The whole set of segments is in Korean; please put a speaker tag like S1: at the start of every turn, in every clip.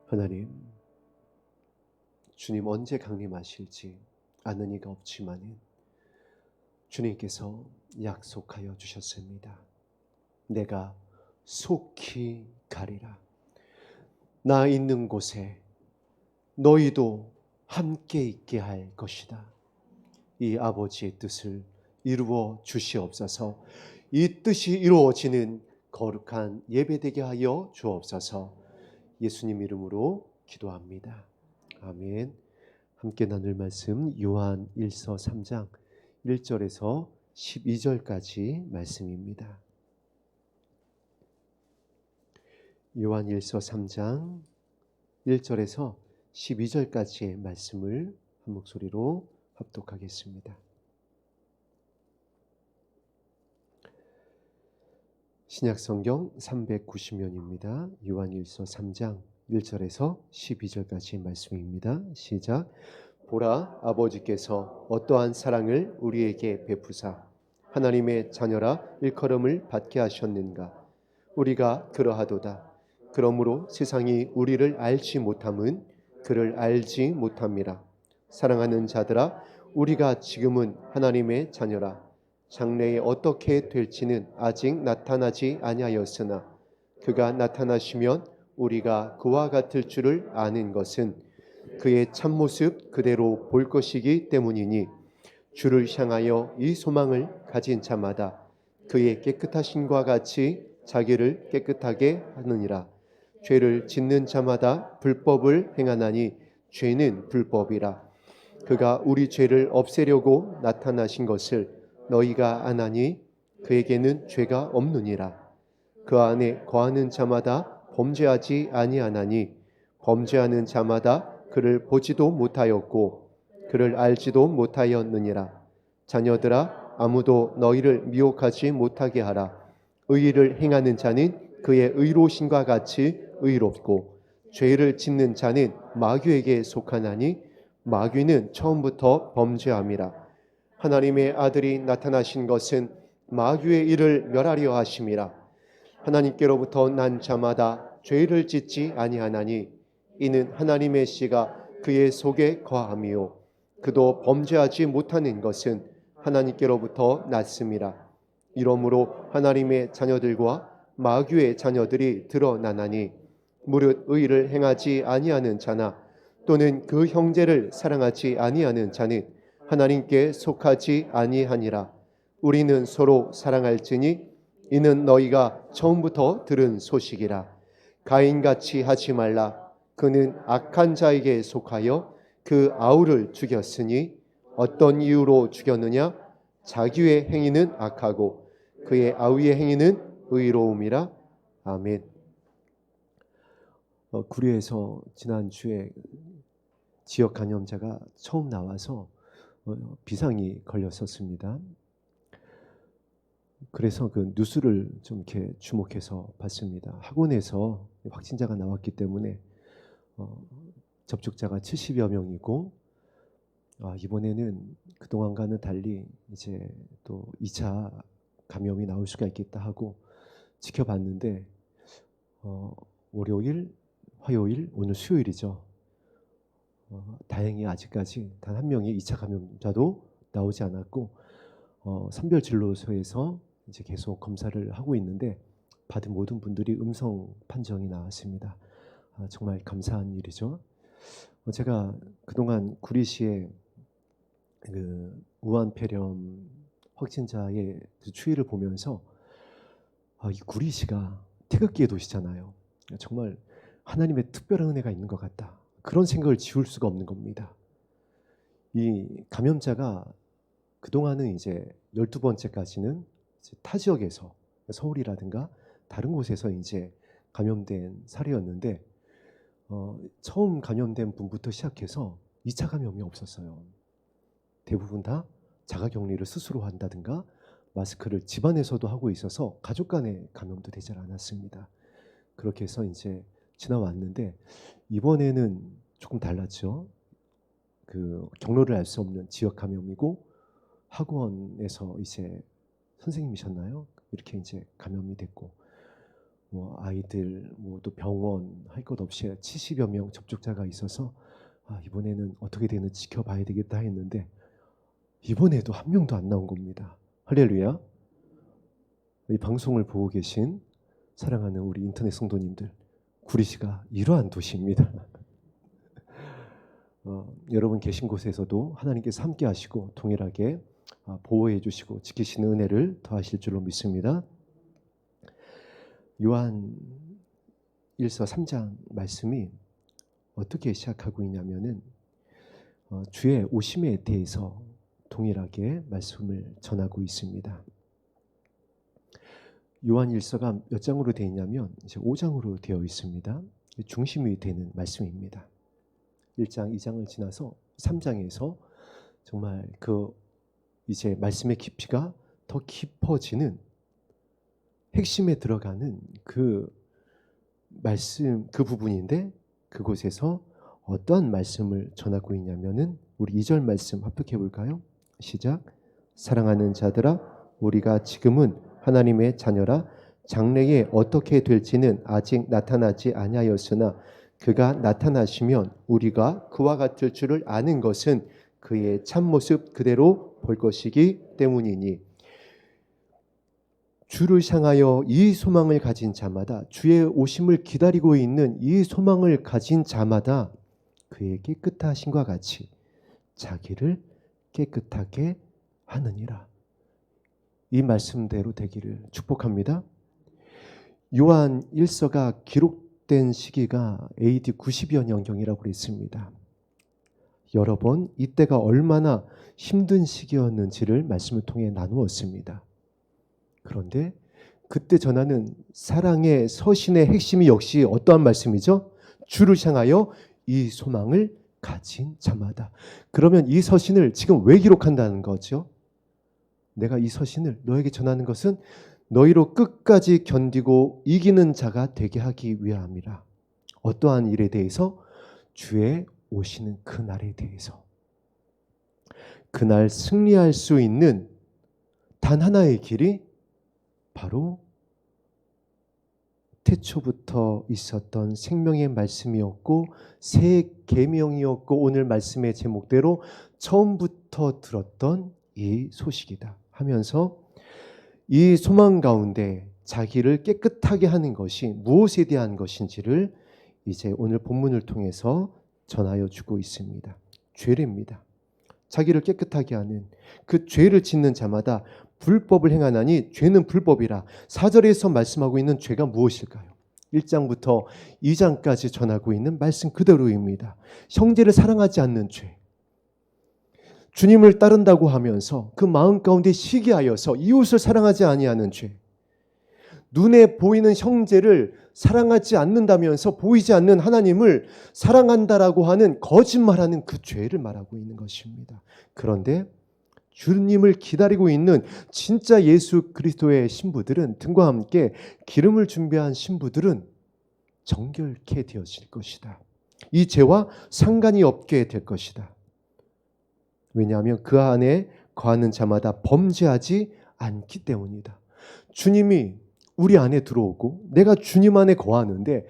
S1: 하나님, 주님 언제 강림하실지 아는 이가 없지만은 주님께서 약속하여 주셨습니다. 내가 속히 가리라. 나 있는 곳에 너희도 함께 있게 할 것이다. 이 아버지의 뜻을 이루어 주시옵소서. 이 뜻이 이루어지는 거룩한 예배되게 하여 주옵소서. 예수님 이름으로 기도합니다. 아멘. 함께 나눌 말씀 요한 1서 3장 1절에서 12절까지 말씀입니다. 요한 1서 3장 1절에서 12절까지의 말씀을 한 목소리로 합독하겠습니다. 신약성경 390면입니다. 요한 1서 3장 1절에서 12절까지의 말씀입니다. 시작. 보라, 아버지께서 어떠한 사랑을 우리에게 베푸사 하나님의 자녀라 일컬음을 받게 하셨는가. 우리가 그러하도다. 그러므로 세상이 우리를 알지 못함은 그를 알지 못함이라. 사랑하는 자들아, 우리가 지금은 하나님의 자녀라. 장래에 어떻게 될지는 아직 나타나지 아니하였으나 그가 나타나시면 우리가 그와 같을 줄을 아는 것은 그의 참모습 그대로 볼 것이기 때문이니 주를 향하여 이 소망을 가진 자마다 그의 깨끗하심과 같이 자기를 깨끗하게 하느니라. 죄를 짓는 자마다 불법을 행하나니 죄는 불법이라. 그가 우리 죄를 없애려고 나타나신 것을 너희가 아나니 그에게는 죄가 없느니라. 그 안에 거하는 자마다 범죄하지 아니하나니 범죄하는 자마다 그를 보지도 못하였고 그를 알지도 못하였느니라. 자녀들아, 아무도 너희를 미혹하지 못하게 하라. 의의를 행하는 자는 그의 의로우심과 같이 의롭고 죄를 짓는 자는 마귀에게 속하나니 마귀는 처음부터 범죄함이라. 하나님의 아들이 나타나신 것은 마귀의 일을 멸하려 하심이라. 하나님께로부터 난 자마다 죄를 짓지 아니하나니 이는 하나님의 씨가 그의 속에 거함이요 그도 범죄하지 못하는 것은 하나님께로부터 났음이라. 이러므로 하나님의 자녀들과 마귀의 자녀들이 드러나나니 무릇 의를 행하지 아니하는 자나 또는 그 형제를 사랑하지 아니하는 자는 하나님께 속하지 아니하니라. 우리는 서로 사랑할지니 이는 너희가 처음부터 들은 소식이라. 가인같이 하지 말라. 그는 악한 자에게 속하여 그 아우를 죽였으니 어떤 이유로 죽였느냐? 자기의 행위는 악하고 그의 아우의 행위는 의로움이라. 아멘. 구리에서 지난주에 지역 감염자가 처음 나와서 비상이 걸렸었습니다. 그래서 그 뉴스를 좀 이렇게 주목해서 봤습니다. 학원에서 확진자가 나왔기 때문에 접촉자가 70여 명이고 이번에는 그동안과는 달리 이제 또 2차 감염이 나올 수가 있겠다 하고 지켜봤는데 월요일, 화요일, 오늘 수요일이죠. 다행히 아직까지 단 한 명의 2차 감염자도 나오지 않았고 선별진료소에서 이제 계속 검사를 하고 있는데 받은 모든 분들이 음성 판정이 나왔습니다. 정말 감사한 일이죠. 제가 그동안 구리시의 그 우한폐렴 확진자의 그 추이를 보면서 이 구리시가 태극기의 도시잖아요. 정말 하나님의 특별한 은혜가 있는 것 같다. 그런 생각을 지울 수가 없는 겁니다. 이 감염자가 그동안은 이제 12번째까지는 이제 타 지역에서 서울이라든가 다른 곳에서 이제 감염된 사례였는데 처음 감염된 분부터 시작해서 2차 감염이 없었어요. 대부분 다 자가격리를 스스로 한다든가 마스크를 집안에서도 하고 있어서 가족 간의 감염도 되지 않았습니다. 그렇게 해서 이제 지나왔는데 이번에는 조금 달랐죠. 그 경로를 알 수 없는 지역 감염이고 학원에서 이제 선생님이셨나요? 이렇게 이제 감염이 됐고 뭐 아이들 뭐 또 병원 할 것 없이 70여 명 접촉자가 있어서 이번에는 어떻게 되는지 지켜봐야 되겠다 했는데 이번에도 한 명도 안 나온 겁니다. 할렐루야. 이 방송을 보고 계신 사랑하는 우리 인터넷 성도님들, 구리시가 이러한 도시입니다. 여러분 계신 곳에서도 하나님께서 함께 하시고 동일하게 보호해 주시고 지키시는 은혜를 더하실 줄로 믿습니다. 요한 1서 3장 말씀이 어떻게 시작하고 있냐면은 주의 오심에 대해서 동일하게 말씀을 전하고 있습니다. 요한 1서가 몇 장으로 되어 있냐면 이제 5장으로 되어 있습니다. 중심이 되는 말씀입니다. 1장, 2장을 지나서 3장에서 정말 그 이제 말씀의 깊이가 더 깊어지는 핵심에 들어가는 그 말씀, 그 부분인데 그곳에서 어떠한 말씀을 전하고 있냐면은 우리 2절 말씀 합독해 볼까요? 시작. 사랑하는 자들아, 우리가 지금은 하나님의 자녀라. 장래에 어떻게 될지는 아직 나타나지 아니하였으나 그가 나타나시면 우리가 그와 같을 줄을 아는 것은 그의 참모습 그대로 볼 것이기 때문이니, 주를 향하여 이 소망을 가진 자마다, 주의 오심을 기다리고 있는 이 소망을 가진 자마다 그의 깨끗하심과 같이 자기를 깨끗하게 하느니라. 이 말씀대로 되기를 축복합니다. 요한 1서가 기록된 시기가 AD 90여 년경이라고 그랬습니다. 여러 번 이때가 얼마나 힘든 시기였는지를 말씀을 통해 나누었습니다. 그런데 그때 전하는 사랑의 서신의 핵심이 역시 어떠한 말씀이죠? 주를 향하여 이 소망을 가진 자마다. 그러면 이 서신을 지금 왜 기록한다는 거죠? 내가 이 서신을 너에게 전하는 것은 너희로 끝까지 견디고 이기는 자가 되게 하기 위함이라. 어떠한 일에 대해서? 주의 오시는 그날에 대해서. 그날 승리할 수 있는 단 하나의 길이 바로 태초부터 있었던 생명의 말씀이었고 새 계명이었고 오늘 말씀의 제목대로 처음부터 들었던 이 소식이다 하면서 이 소망 가운데 자기를 깨끗하게 하는 것이 무엇에 대한 것인지를 이제 오늘 본문을 통해서 전하여 주고 있습니다. 죄례입니다. 자기를 깨끗하게 하는 그 죄를 짓는 자마다 불법을 행하나니 죄는 불법이라. 4절에서 말씀하고 있는 죄가 무엇일까요? 1장부터 2장까지 전하고 있는 말씀 그대로입니다. 형제를 사랑하지 않는 죄, 주님을 따른다고 하면서 그 마음 가운데 시기하여서 이웃을 사랑하지 아니하는 죄, 눈에 보이는 형제를 사랑하지 않는다면서 보이지 않는 하나님을 사랑한다라고 하는 거짓말하는 그 죄를 말하고 있는 것입니다. 그런데 주님을 기다리고 있는 진짜 예수 그리스도의 신부들은, 등과 함께 기름을 준비한 신부들은 정결케 되어질 것이다. 이 죄와 상관이 없게 될 것이다. 왜냐하면 그 안에 거하는 자마다 범죄하지 않기 때문이다. 주님이 우리 안에 들어오고 내가 주님 안에 거하는데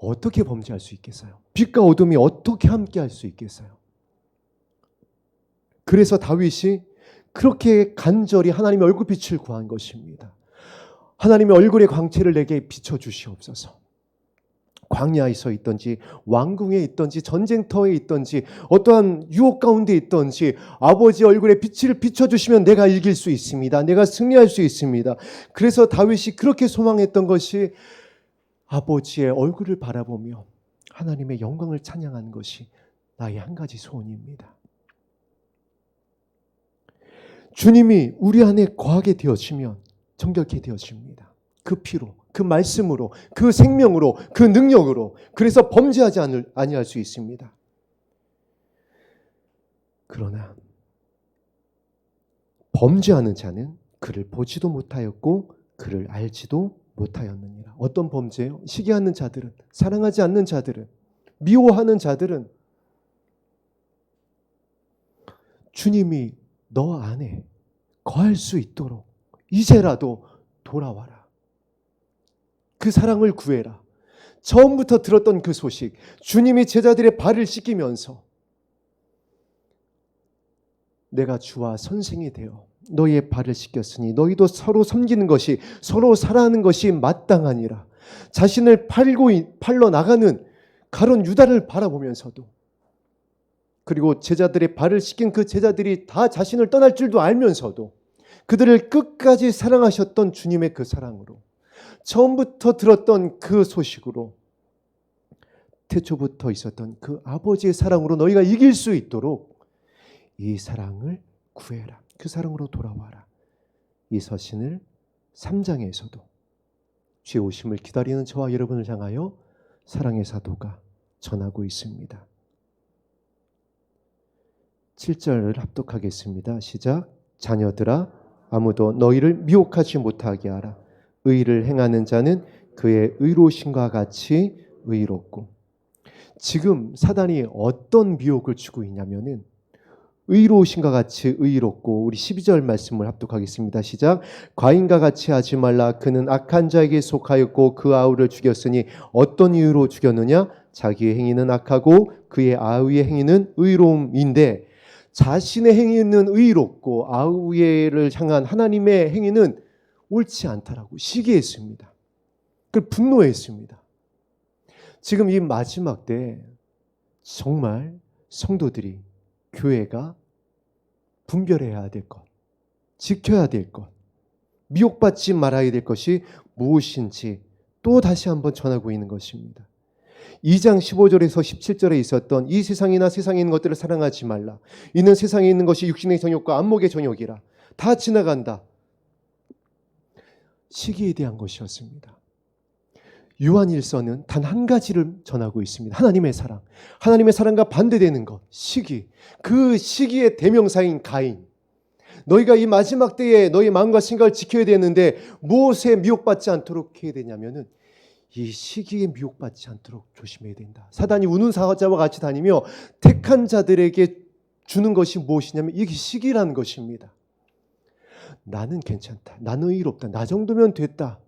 S1: 어떻게 범죄할 수 있겠어요? 빛과 어둠이 어떻게 함께 할 수 있겠어요? 그래서 다윗이 그렇게 간절히 하나님의 얼굴빛을 구한 것입니다. 하나님의 얼굴의 광채를 내게 비춰주시옵소서. 광야에 서 있든지 왕궁에 있든지 전쟁터에 있든지 어떠한 유혹 가운데 있든지 아버지의 얼굴에 빛을 비춰주시면 내가 이길 수 있습니다. 내가 승리할 수 있습니다. 그래서 다윗이 그렇게 소망했던 것이 아버지의 얼굴을 바라보며 하나님의 영광을 찬양하는 것이 나의 한 가지 소원입니다. 주님이 우리 안에 거하게 되어지면 정결케 되어집니다. 그 피로, 그 말씀으로, 그 생명으로, 그 능력으로. 그래서 범죄하지 아니할 수 있습니다. 그러나 범죄하는 자는 그를 보지도 못하였고 그를 알지도 못하였느니라. 어떤 범죄요? 시기하는 자들은, 사랑하지 않는 자들은, 미워하는 자들은 주님이 너 안에 거할 수 있도록 이제라도 돌아와라. 그 사랑을 구해라. 처음부터 들었던 그 소식, 주님이 제자들의 발을 씻기면서 내가 주와 선생이 되어 너희의 발을 씻겼으니 너희도 서로 섬기는 것이, 서로 사랑하는 것이 마땅하니라. 자신을 팔러 나가는 가룟 유다를 바라보면서도, 그리고 제자들의 발을 씻긴 그 제자들이 다 자신을 떠날 줄도 알면서도 그들을 끝까지 사랑하셨던 주님의 그 사랑으로, 처음부터 들었던 그 소식으로, 태초부터 있었던 그 아버지의 사랑으로 너희가 이길 수 있도록 이 사랑을 구해라. 그 사랑으로 돌아와라. 이 서신을 3장에서도 주의 오심을 기다리는 저와 여러분을 향하여 사랑의 사도가 전하고 있습니다. 7절을 합독하겠습니다. 시작. 자녀들아, 아무도 너희를 미혹하지 못하게 하라. 의를 행하는 자는 그의 의로우심과 같이 의롭고. 지금 사단이 어떤 미혹을 주고 있냐면은 의로우심과 같이 의롭고, 우리 12절 말씀을 합독하겠습니다. 시작. 과인과 같이 하지 말라. 그는 악한 자에게 속하였고 그 아우를 죽였으니 어떤 이유로 죽였느냐? 자기의 행위는 악하고 그의 아우의 행위는 의로움인데, 자신의 행위는 의롭고 아우를 향한 하나님의 행위는 옳지 않다라고 시기했습니다. 그 분노했습니다. 지금 이 마지막 때 정말 성도들이, 교회가 분별해야 될 것, 지켜야 될 것, 미혹받지 말아야 될 것이 무엇인지 또 다시 한번 전하고 있는 것입니다. 2장 15절에서 17절에 있었던 이 세상이나 세상에 있는 것들을 사랑하지 말라. 이는 세상에 있는 것이 육신의 정욕과 안목의 정욕이라. 다 지나간다. 시기에 대한 것이었습니다. 요한일서는 단 한 가지를 전하고 있습니다. 하나님의 사랑. 하나님의 사랑과 반대되는 것, 시기. 그 시기의 대명사인 가인. 너희가 이 마지막 때에 너희 마음과 생각을 지켜야 되는데 무엇에 미혹받지 않도록 해야 되냐면은 이 시기에 미혹받지 않도록 조심해야 된다. 사단이 우는 사자와 같이 다니며 택한 자들에게 주는 것이 무엇이냐면 이게 시기라는 것입니다. 나는 괜찮다. 나는 의롭다. 나 정도면 됐다.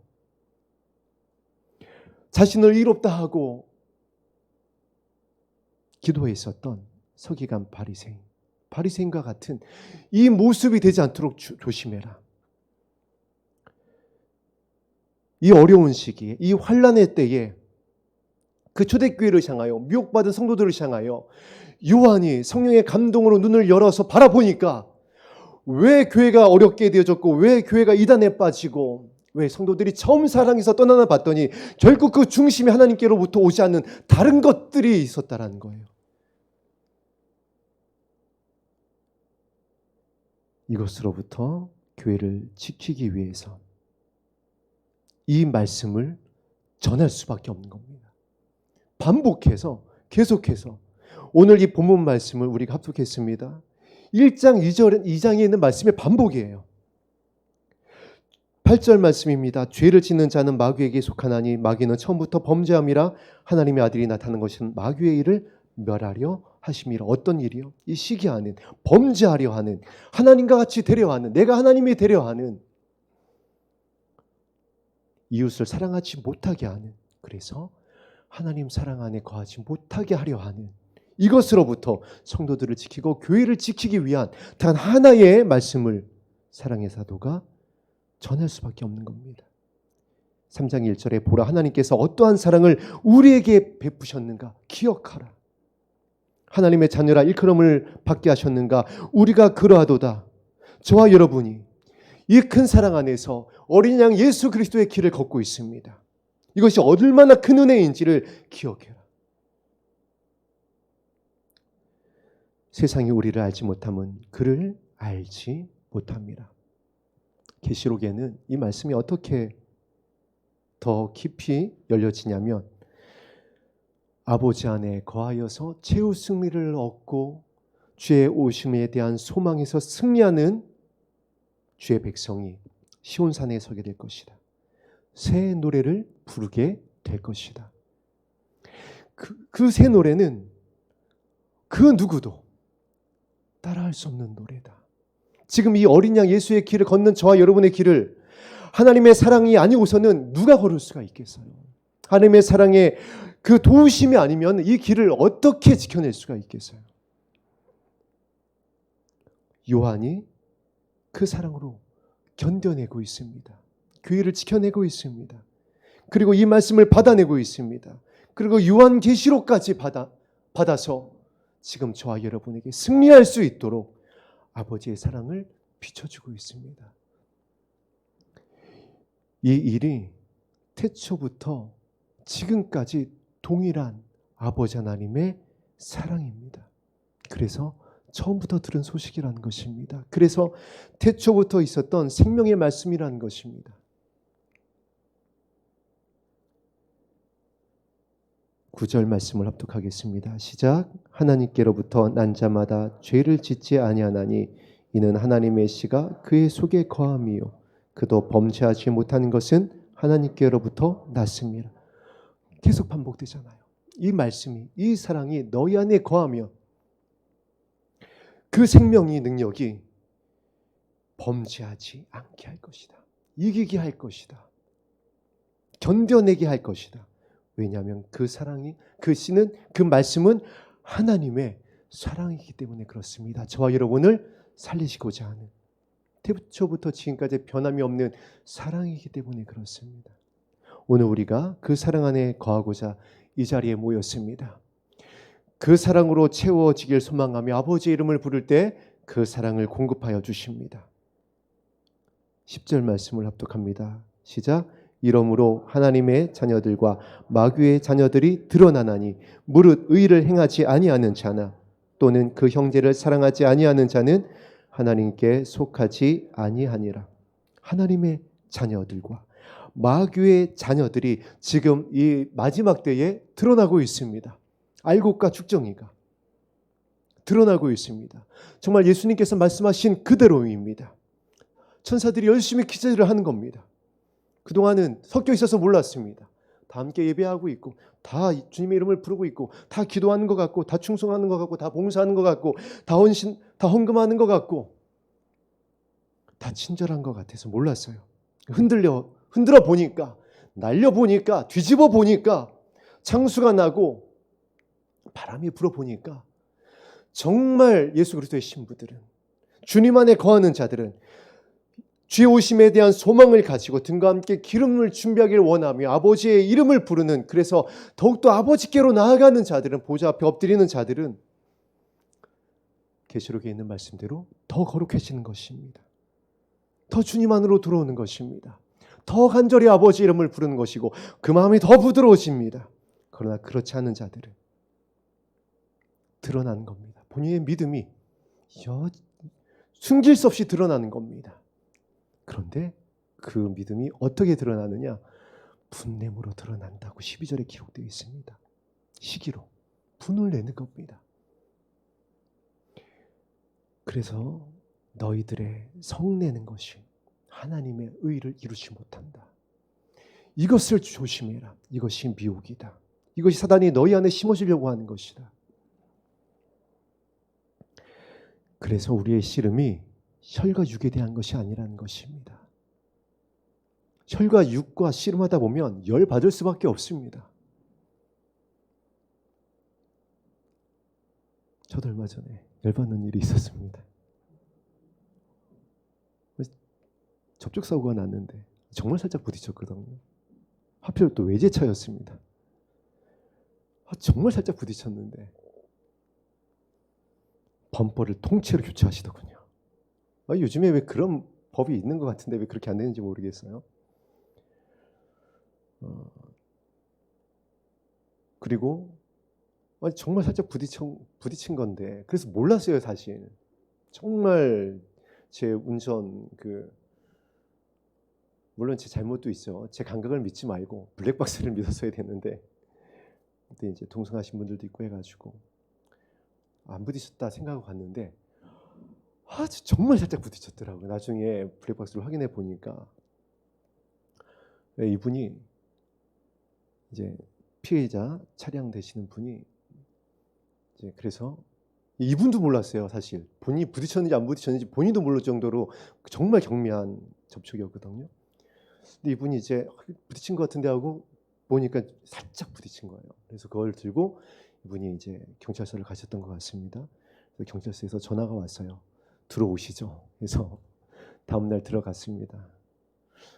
S1: 자신을 의롭다 하고 기도했었던 서기관 바리새인과 같은 이 모습이 되지 않도록 조심해라. 이 어려운 시기에, 이 환난의 때에 그 초대교회를 향하여, 미혹받은 성도들을 향하여 요한이 성령의 감동으로 눈을 열어서 바라보니까 왜 교회가 어렵게 되어졌고, 왜 교회가 이단에 빠지고, 왜 성도들이 처음 사랑에서 떠나나 봤더니 결국 그 중심이 하나님께로부터 오지 않는 다른 것들이 있었다라는 거예요. 이것으로부터 교회를 지키기 위해서 이 말씀을 전할 수밖에 없는 겁니다. 반복해서, 계속해서 오늘 이 본문 말씀을 우리가 합독했습니다. 1장 2장에 있는 말씀의 반복이에요. 8절 말씀입니다. 죄를 짓는 자는 마귀에게 속하나니 마귀는 처음부터 범죄함이라. 하나님의 아들이 나타난 것은 마귀의 일을 멸하려 하심이라. 어떤 일이요? 이 시기하는, 범죄하려 하는, 하나님과 같이 되려 하는, 내가 하나님이 되려 하는, 이웃을 사랑하지 못하게 하는, 그래서 하나님 사랑 안에 거하지 못하게 하려 하는 이것으로부터 성도들을 지키고 교회를 지키기 위한 단 하나의 말씀을 사랑의 사도가 전할 수밖에 없는 겁니다. 3장 1절에 보라, 하나님께서 어떠한 사랑을 우리에게 베푸셨는가 기억하라. 하나님의 자녀라 일컬음을 받게 하셨는가 우리가 그러하도다. 저와 여러분이 이 큰 사랑 안에서 어린 양 예수 그리스도의 길을 걷고 있습니다. 이것이 얼마나 큰 은혜인지를 기억해라. 세상이 우리를 알지 못함은 그를 알지 못합니다. 계시록에는 이 말씀이 어떻게 더 깊이 열려지냐면, 아버지 안에 거하여서 최후 승리를 얻고 주의 오심에 대한 소망에서 승리하는 주의 백성이 시온산에 서게 될 것이다. 새 노래를 부르게 될 것이다. 그 새 노래는 그 누구도 따라할 수 없는 노래다. 지금 이 어린 양 예수의 길을 걷는 저와 여러분의 길을 하나님의 사랑이 아니고서는 누가 걸을 수가 있겠어요? 하나님의 사랑의 그 도우심이 아니면 이 길을 어떻게 지켜낼 수가 있겠어요? 요한이 그 사랑으로 견뎌내고 있습니다. 교회를 지켜내고 있습니다. 그리고 이 말씀을 받아내고 있습니다. 그리고 요한계시록까지 받아서 지금 저와 여러분에게 승리할 수 있도록 아버지의 사랑을 비춰주고 있습니다. 이 일이 태초부터 지금까지 동일한 아버지 하나님의 사랑입니다. 그래서 처음부터 들은 소식이라는 것입니다. 그래서 태초부터 있었던 생명의 말씀이라는 것입니다. 9절 말씀을 합독하겠습니다. 시작. 하나님께로부터 난 자마다 죄를 짓지 아니하나니 이는 하나님의 씨가 그의 속에 거함이요 그도 범죄하지 못하는 것은 하나님께로부터 났습니다. 계속 반복되잖아요. 이 말씀이, 이 사랑이 너희 안에 거하며 그 생명의 능력이 범죄하지 않게 할 것이다. 이기게 할 것이다. 견뎌내게 할 것이다. 왜냐하면 그 사랑이, 그 씨는, 그 말씀은 하나님의 사랑이기 때문에 그렇습니다. 저와 여러분을 살리시고자 하는, 태초부터 지금까지 변함이 없는 사랑이기 때문에 그렇습니다. 오늘 우리가 그 사랑 안에 거하고자 이 자리에 모였습니다. 그 사랑으로 채워지길 소망하며 아버지의 이름을 부를 때 그 사랑을 공급하여 주십니다. 10절 말씀을 합독합니다. 시작. 이러므로 하나님의 자녀들과 마귀의 자녀들이 드러나나니 무릇 의를 행하지 아니하는 자나 또는 그 형제를 사랑하지 아니하는 자는 하나님께 속하지 아니하니라. 하나님의 자녀들과 마귀의 자녀들이 지금 이 마지막 때에 드러나고 있습니다. 알곡과 죽정이가 드러나고 있습니다. 정말 예수님께서 말씀하신 그대로입니다. 천사들이 열심히 기도를 하는 겁니다. 그동안은 섞여 있어서 몰랐습니다. 다 함께 예배하고 있고 다 주님의 이름을 부르고 있고 다 기도하는 것 같고 다 충성하는 것 같고 다 봉사하는 것 같고 다 헌금하는 것 같고 다 친절한 것 같아서 몰랐어요. 흔들어 보니까, 날려 보니까, 뒤집어 보니까, 창수가 나고 바람이 불어 보니까 정말 예수 그리스도의 신부들은, 주님 안에 거하는 자들은 주의 오심에 대한 소망을 가지고 등과 함께 기름을 준비하기를 원하며 아버지의 이름을 부르는, 그래서 더욱더 아버지께로 나아가는 자들은, 보좌 앞에 엎드리는 자들은 계시록에 있는 말씀대로 더 거룩해지는 것입니다. 더 주님 안으로 들어오는 것입니다. 더 간절히 아버지 이름을 부르는 것이고 그 마음이 더 부드러워집니다. 그러나 그렇지 않은 자들은 드러나는 겁니다. 본인의 믿음이 숨길 수 없이 드러나는 겁니다. 그런데 그 믿음이 어떻게 드러나느냐? 분냄으로 드러난다고 12절에 기록되어 있습니다. 시기로 분을 내는 겁니다. 그래서 너희들의 성내는 것이 하나님의 의를 이루지 못한다. 이것을 조심해라. 이것이 미혹이다. 이것이 사단이 너희 안에 심어주려고 하는 것이다. 그래서 우리의 씨름이 혈과 육에 대한 것이 아니라는 것입니다. 혈과 육과 씨름하다 보면 열 받을 수밖에 없습니다. 저도 얼마 전에 열받는 일이 있었습니다. 접촉사고가 났는데 정말 살짝 부딪혔거든요. 하필 또 외제차였습니다. 정말 살짝 부딪혔는데 범퍼를 통째로 교체하시더군요. 요즘에 왜 그런 법이 있는 것 같은데 왜 그렇게 안 되는지 모르겠어요. 그리고 정말 살짝 부딪힌 건데, 그래서 몰랐어요 사실. 정말 제 운전 물론 제 잘못도 있죠. 제 감각을 믿지 말고 블랙박스를 믿었어야 됐는데, 그때 이제 동승하신 분들도 있고 해가지고 안 부딪혔다 생각하고 갔는데 정말 살짝 부딪혔더라고요. 나중에 블랙박스를 확인해 보니까 이분이 이제 피해자 차량 되시는 분이 이제, 그래서 이분도 몰랐어요 사실. 본인이 부딪혔는지 안 부딪혔는지 본인도 모를 정도로 정말 경미한 접촉이었거든요. 근데 이분이 이제 부딪힌 것 같은데 하고 보니까 살짝 부딪힌 거예요. 그래서 그걸 들고 이분이 이제 경찰서를 가셨던 것 같습니다. 그래서 경찰서에서 전화가 왔어요. 들어오시죠. 그래서 다음날 들어갔습니다.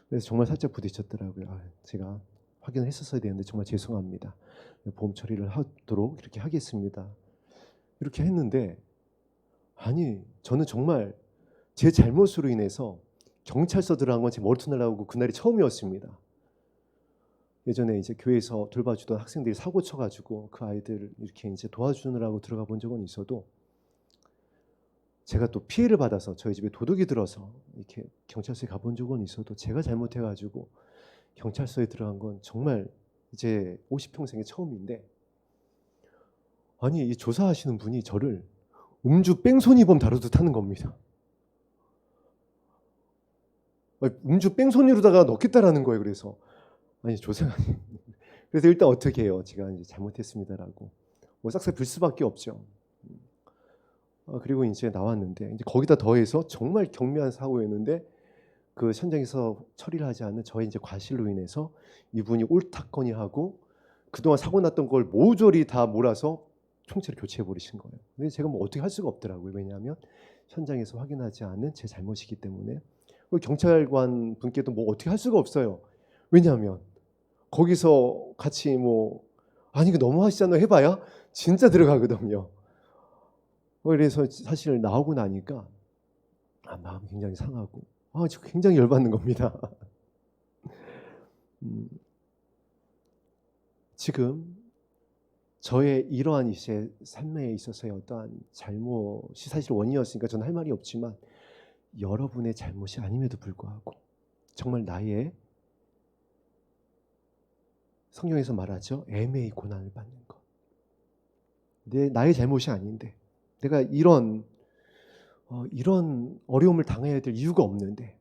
S1: 그래서 정말 살짝 부딪혔더라고요. 제가 확인을 했었어야 되는데 정말 죄송합니다. 보험 처리를 하도록 이렇게 하겠습니다. 이렇게 했는데 아니 저는 정말 제 잘못으로 인해서 경찰서 들어간 건 제 머리통 날라오고 그날이 처음이었습니다. 예전에 이제 교회에서 돌봐주던 학생들이 사고 쳐가지고 그 아이들 이렇게 이제 도와주느라고 들어가 본 적은 있어도 제가 또 피해를 받아서 저희 집에 도둑이 들어서 이렇게 경찰서에 가본 적은 있어도 제가 잘못해가지고 경찰서에 들어간 건 정말 이제 50평생의 처음인데 아니 이 조사하시는 분이 저를 음주 뺑소니범 다루듯 하는 겁니다. 음주 뺑소니로다가 넣겠다라는 거예요. 그래서 아니 조사관님 그래서 일단 어떻게 해요? 제가 이제 잘못했습니다라고 뭐 싹싹 빌 수밖에 없죠. 그리고 이제 나왔는데 이제 거기다 더해서 정말 경미한 사고였는데 그 현장에서 처리를 하지 않은 저의 이제 과실로 인해서 이분이 옳다거니하고 그동안 사고 났던 걸 모조리 다 몰아서 총체를 교체해 버리신 거예요. 근데 제가 뭐 어떻게 할 수가 없더라고요. 왜냐하면 현장에서 확인하지 않은 제 잘못이기 때문에 경찰관 분께도 뭐 어떻게 할 수가 없어요. 왜냐하면 거기서 같이 뭐 아니 이거 너무 하시잖아요 해봐야 진짜 들어가거든요. 그래서 사실 나오고 나니까 마음이 굉장히 상하고 지금 굉장히 열받는 겁니다. 지금 저의 이러한 이제 삶에 있어서의 어떠한 잘못이 사실 원인이었으니까 저는 할 말이 없지만 여러분의 잘못이 아님에도 불구하고 정말 나의 성경에서 말하죠. 애매히 고난을 받는 것. 나의 잘못이 아닌데 내가 이런 어려움을 당해야 될 이유가 없는데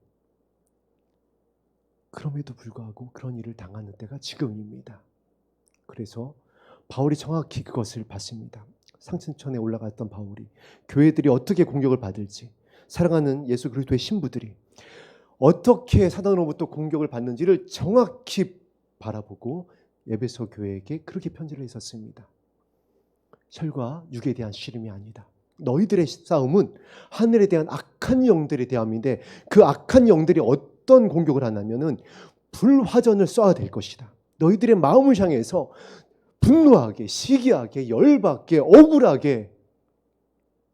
S1: 그럼에도 불구하고 그런 일을 당하는 때가 지금입니다. 그래서 바울이 정확히 그것을 봤습니다. 상층천에 올라갔던 바울이 교회들이 어떻게 공격을 받을지 사랑하는 예수 그리스도의 신부들이 어떻게 사단으로부터 공격을 받는지를 정확히 바라보고 에베소 교회에게 그렇게 편지를 했었습니다. 혈과 육에 대한 씨름이 아니다. 너희들의 싸움은 하늘에 대한 악한 영들에 대함인데 그 악한 영들이 어떤 공격을 하냐면은 불화전을 쏴야 될 것이다. 너희들의 마음을 향해서 분노하게, 시기하게, 열받게, 억울하게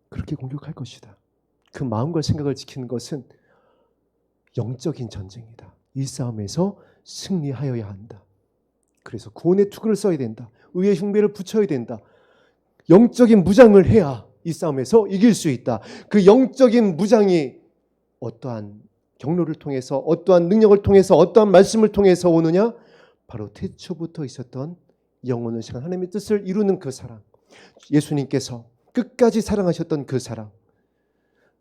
S1: 그렇게 공격할 것이다. 그 마음과 생각을 지키는 것은 영적인 전쟁이다. 이 싸움에서 승리하여야 한다. 그래서 구원의 투구를 써야 된다. 의의 흉배를 붙여야 된다. 영적인 무장을 해야 이 싸움에서 이길 수 있다. 그 영적인 무장이 어떠한 경로를 통해서 어떠한 능력을 통해서 어떠한 말씀을 통해서 오느냐? 바로 태초부터 있었던 영원한 시간 하나님의 뜻을 이루는 그 사랑, 예수님께서 끝까지 사랑하셨던 그 사랑,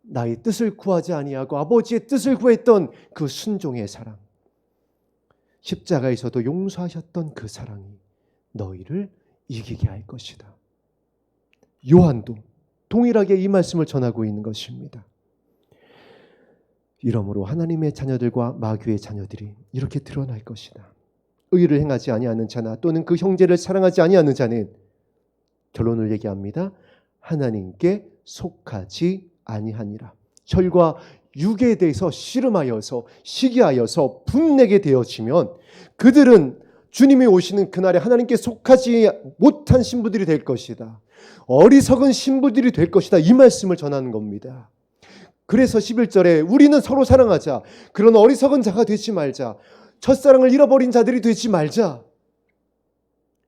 S1: 나의 뜻을 구하지 아니하고 아버지의 뜻을 구했던 그 순종의 사랑, 십자가에서도 용서하셨던 그 사랑이 너희를 이기게 할 것이다. 요한도 동일하게 이 말씀을 전하고 있는 것입니다. 이러므로 하나님의 자녀들과 마귀의 자녀들이 이렇게 드러날 것이다. 의를 행하지 아니하는 자나 또는 그 형제를 사랑하지 아니하는 자는 결론을 얘기합니다. 하나님께 속하지 아니하니라. 혈과 육에 대해서 씨름하여서 시기하여서 분내게 되어지면 그들은 주님이 오시는 그날에 하나님께 속하지 못한 신부들이 될 것이다. 어리석은 신부들이 될 것이다. 이 말씀을 전하는 겁니다. 그래서 11절에 우리는 서로 사랑하자. 그런 어리석은 자가 되지 말자. 첫사랑을 잃어버린 자들이 되지 말자.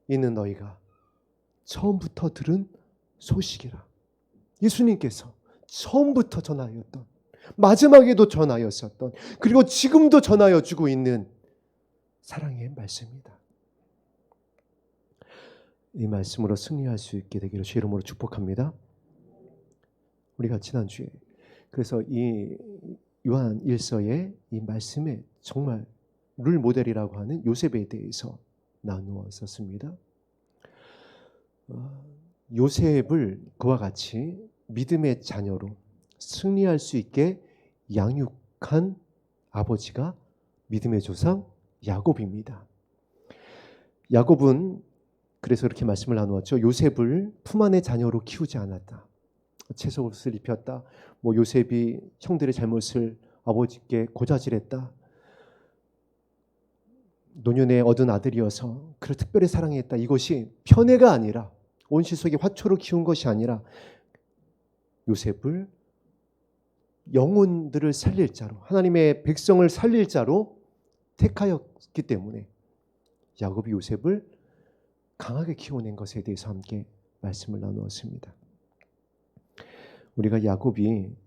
S1: 이는 너희가 처음부터 들은 소식이라. 예수님께서 처음부터 전하였던, 마지막에도 전하였었던, 그리고 지금도 전하여 주고 있는 사랑의 말씀입니다. 이 말씀으로 승리할 수 있게 되기를 주의 이름으로 축복합니다. 우리가 지난주에 그래서 이 요한 1서의 이 말씀에 정말 룰 모델이라고 하는 요셉에 대해서 나누었었습니다. 요셉을 그와 같이 믿음의 자녀로 승리할 수 있게 양육한 아버지가 믿음의 조상 야곱입니다. 야곱은 그래서 이렇게 말씀을 나누었죠. 요셉을 품 안의 자녀로 키우지 않았다. 채속옷을 입혔다. 요셉이 형들의 잘못을 아버지께 고자질했다. 노년에 얻은 아들이어서 그를 특별히 사랑했다. 이것이 편애가 아니라 온 시속의 화초로 키운 것이 아니라 요셉을 영혼들을 살릴 자로, 하나님의 백성을 살릴 자로 택하였기 때문에 야곱이 요셉을 강하게 키워낸 것에 대해서 함께 말씀을 나누었습니다. 우리가 야곱이라는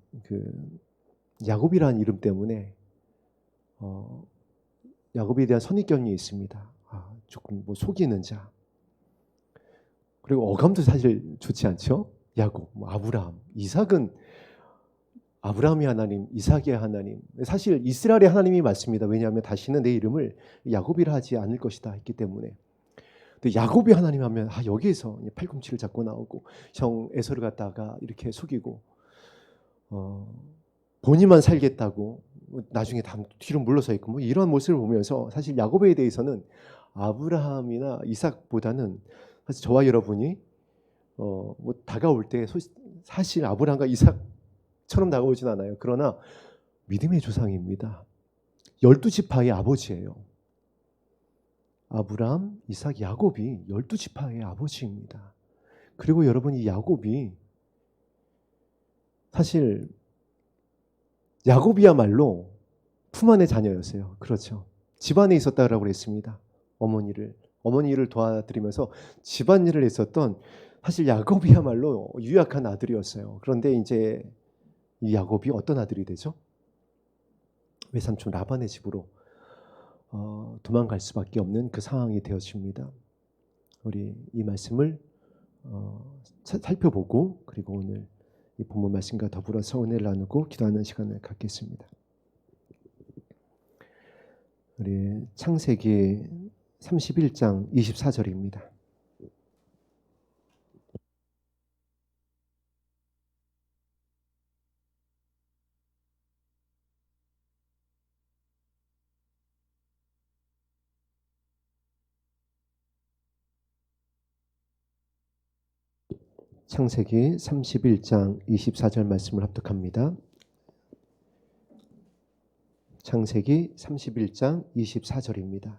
S1: 이름 때문에 야곱에 대한 선입견이 있습니다. 조금 속이는 자. 그리고 어감도 사실 좋지 않죠? 야곱, 아브라함, 이삭은 아브라함의 하나님, 이삭의 하나님. 사실 이스라엘의 하나님이 맞습니다. 왜냐하면 다시는 내 이름을 야곱이라 하지 않을 것이다 했기 때문에. 근데 야곱의 하나님 하면 여기에서 팔꿈치를 잡고 나오고 형 에서를 갖다가 이렇게 속이고 본인만 살겠다고 나중에 다 뒤로 물러서 있고 이런 모습을 보면서 사실 야곱에 대해서는 아브라함이나 이삭보다는 사실 저와 여러분이 다가올 때 사실 아브라함과 이삭처럼 다가오진 않아요. 그러나 믿음의 조상입니다. 12지파의 아버지예요. 아브라함, 이삭, 야곱이 12지파의 아버지입니다. 그리고 여러분, 이 야곱이 사실 야곱이야말로 품 안의 자녀였어요. 그렇죠. 집안에 있었다고 했습니다. 어머니를 도와드리면서 집안일을 했었던 사실 야곱이야말로 유약한 아들이었어요. 그런데 이제 이 야곱이 어떤 아들이 되죠? 외삼촌 라반의 집으로 도망갈 수밖에 없는 그 상황이 되어집니다. 우리 이 말씀을 살펴보고 그리고 오늘 이 본문 말씀과 더불어서 은혜를 나누고 기도하는 시간을 갖겠습니다. 우리 창세기 31장 24절입니다. 창세기 31장 24절 말씀을 합독합니다. 창세기 31장 24절입니다.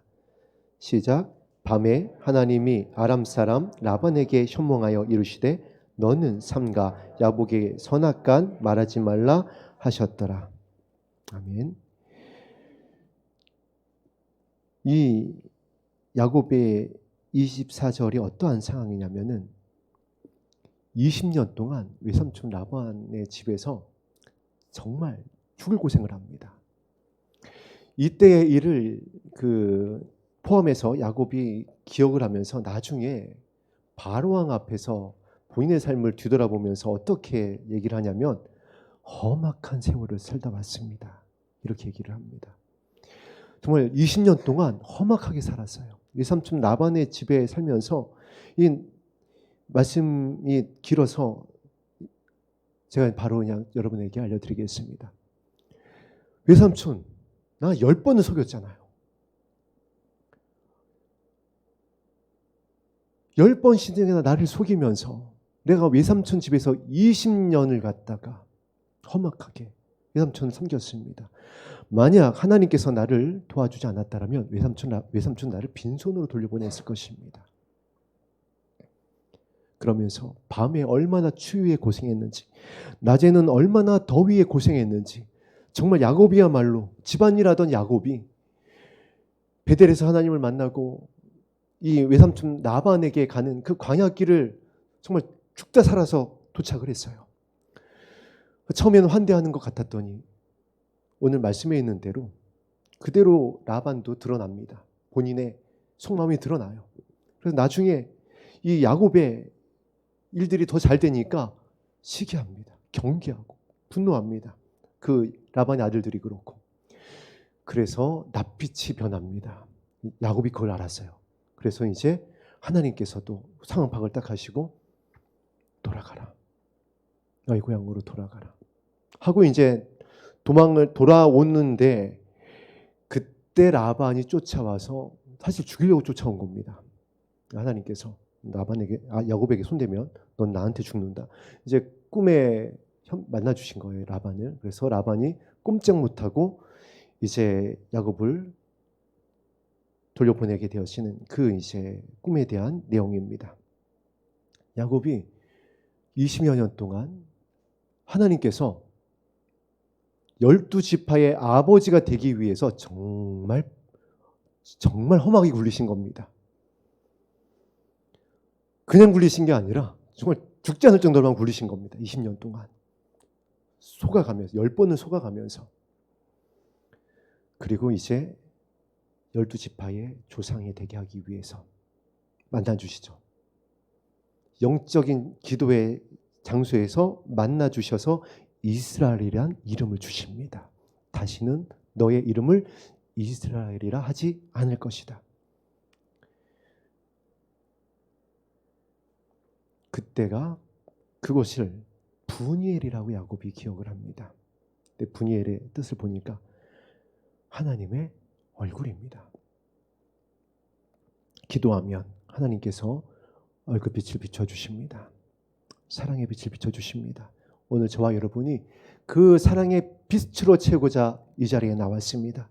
S1: 시작. 밤에 하나님이 아람 사람 라반에게 현몽하여 이르시되 너는 삼가 야곱에게 선악간 말하지 말라 하셨더라. 아멘. 이 야곱의 24절이 어떠한 상황이냐면은 20년 동안 외삼촌 라반의 집에서 정말 죽을 고생을 합니다. 이때의 일을 포함해서 야곱이 기억을 하면서 나중에 바로왕 앞에서 본인의 삶을 뒤돌아보면서 어떻게 얘기를 하냐면 험악한 세월을 살다 왔습니다. 이렇게 얘기를 합니다. 정말 20년 동안 험악하게 살았어요. 외삼촌 라반의 집에 살면서 이 말씀이 길어서 제가 바로 그냥 여러분에게 알려드리겠습니다. 외삼촌, 나 10번을 속였잖아요. 10번씩이나 나를 속이면서 내가 외삼촌 집에서 20년을 갔다가 험악하게 외삼촌을 섬겼습니다. 만약 하나님께서 나를 도와주지 않았다면 외삼촌 나를 빈손으로 돌려보냈을 것입니다. 그러면서 밤에 얼마나 추위에 고생했는지, 낮에는 얼마나 더위에 고생했는지, 정말 야곱이야말로 집안일하던 야곱이 베델에서 하나님을 만나고 이 외삼촌 라반에게 가는 그 광야길을 정말 죽다 살아서 도착을 했어요. 처음에는 환대하는 것 같았더니 오늘 말씀에 있는 대로 그대로 라반도 드러납니다. 본인의 속마음이 드러나요. 그래서 나중에 이 야곱의 일들이 더 잘 되니까 시기합니다. 경계하고 분노합니다. 그 라반의 아들들이 그렇고. 그래서 낯빛이 변합니다. 야곱이 그걸 알았어요. 그래서 이제 하나님께서도 상황 파악을 딱 하시고 돌아가라. 너희 고향으로 돌아가라. 하고 이제 돌아오는데 그때 라반이 쫓아와서 사실 죽이려고 쫓아온 겁니다. 하나님께서 야곱에게 손대면 넌 나한테 죽는다. 이제 꿈에 만나 주신 거예요, 라반을. 그래서 라반이 꼼짝 못하고 이제 야곱을 돌려보내게 되어지는 그 이제 꿈에 대한 내용입니다. 야곱이 20여 년 동안 하나님께서 12지파의 아버지가 되기 위해서 정말 험하게 굴리신 겁니다. 그냥 굴리신 게 아니라 정말 죽지 않을 정도로만 굴리신 겁니다. 20년 동안. 속아가면서, 10번을 속아가면서. 그리고 이제 12지파의 조상이 되게 하기 위해서 만나주시죠. 영적인 기도의 장소에서 만나주셔서 이스라엘이란 이름을 주십니다. 다시는 너의 이름을 이스라엘이라 하지 않을 것이다. 그때가 그곳을 브니엘이라고 야곱이 기억을 합니다. 근데 브니엘의 뜻을 보니까 하나님의 얼굴입니다. 기도하면 하나님께서 얼굴빛을 비춰주십니다. 사랑의 빛을 비춰주십니다. 오늘 저와 여러분이 그 사랑의 빛으로 채우고자 이 자리에 나왔습니다.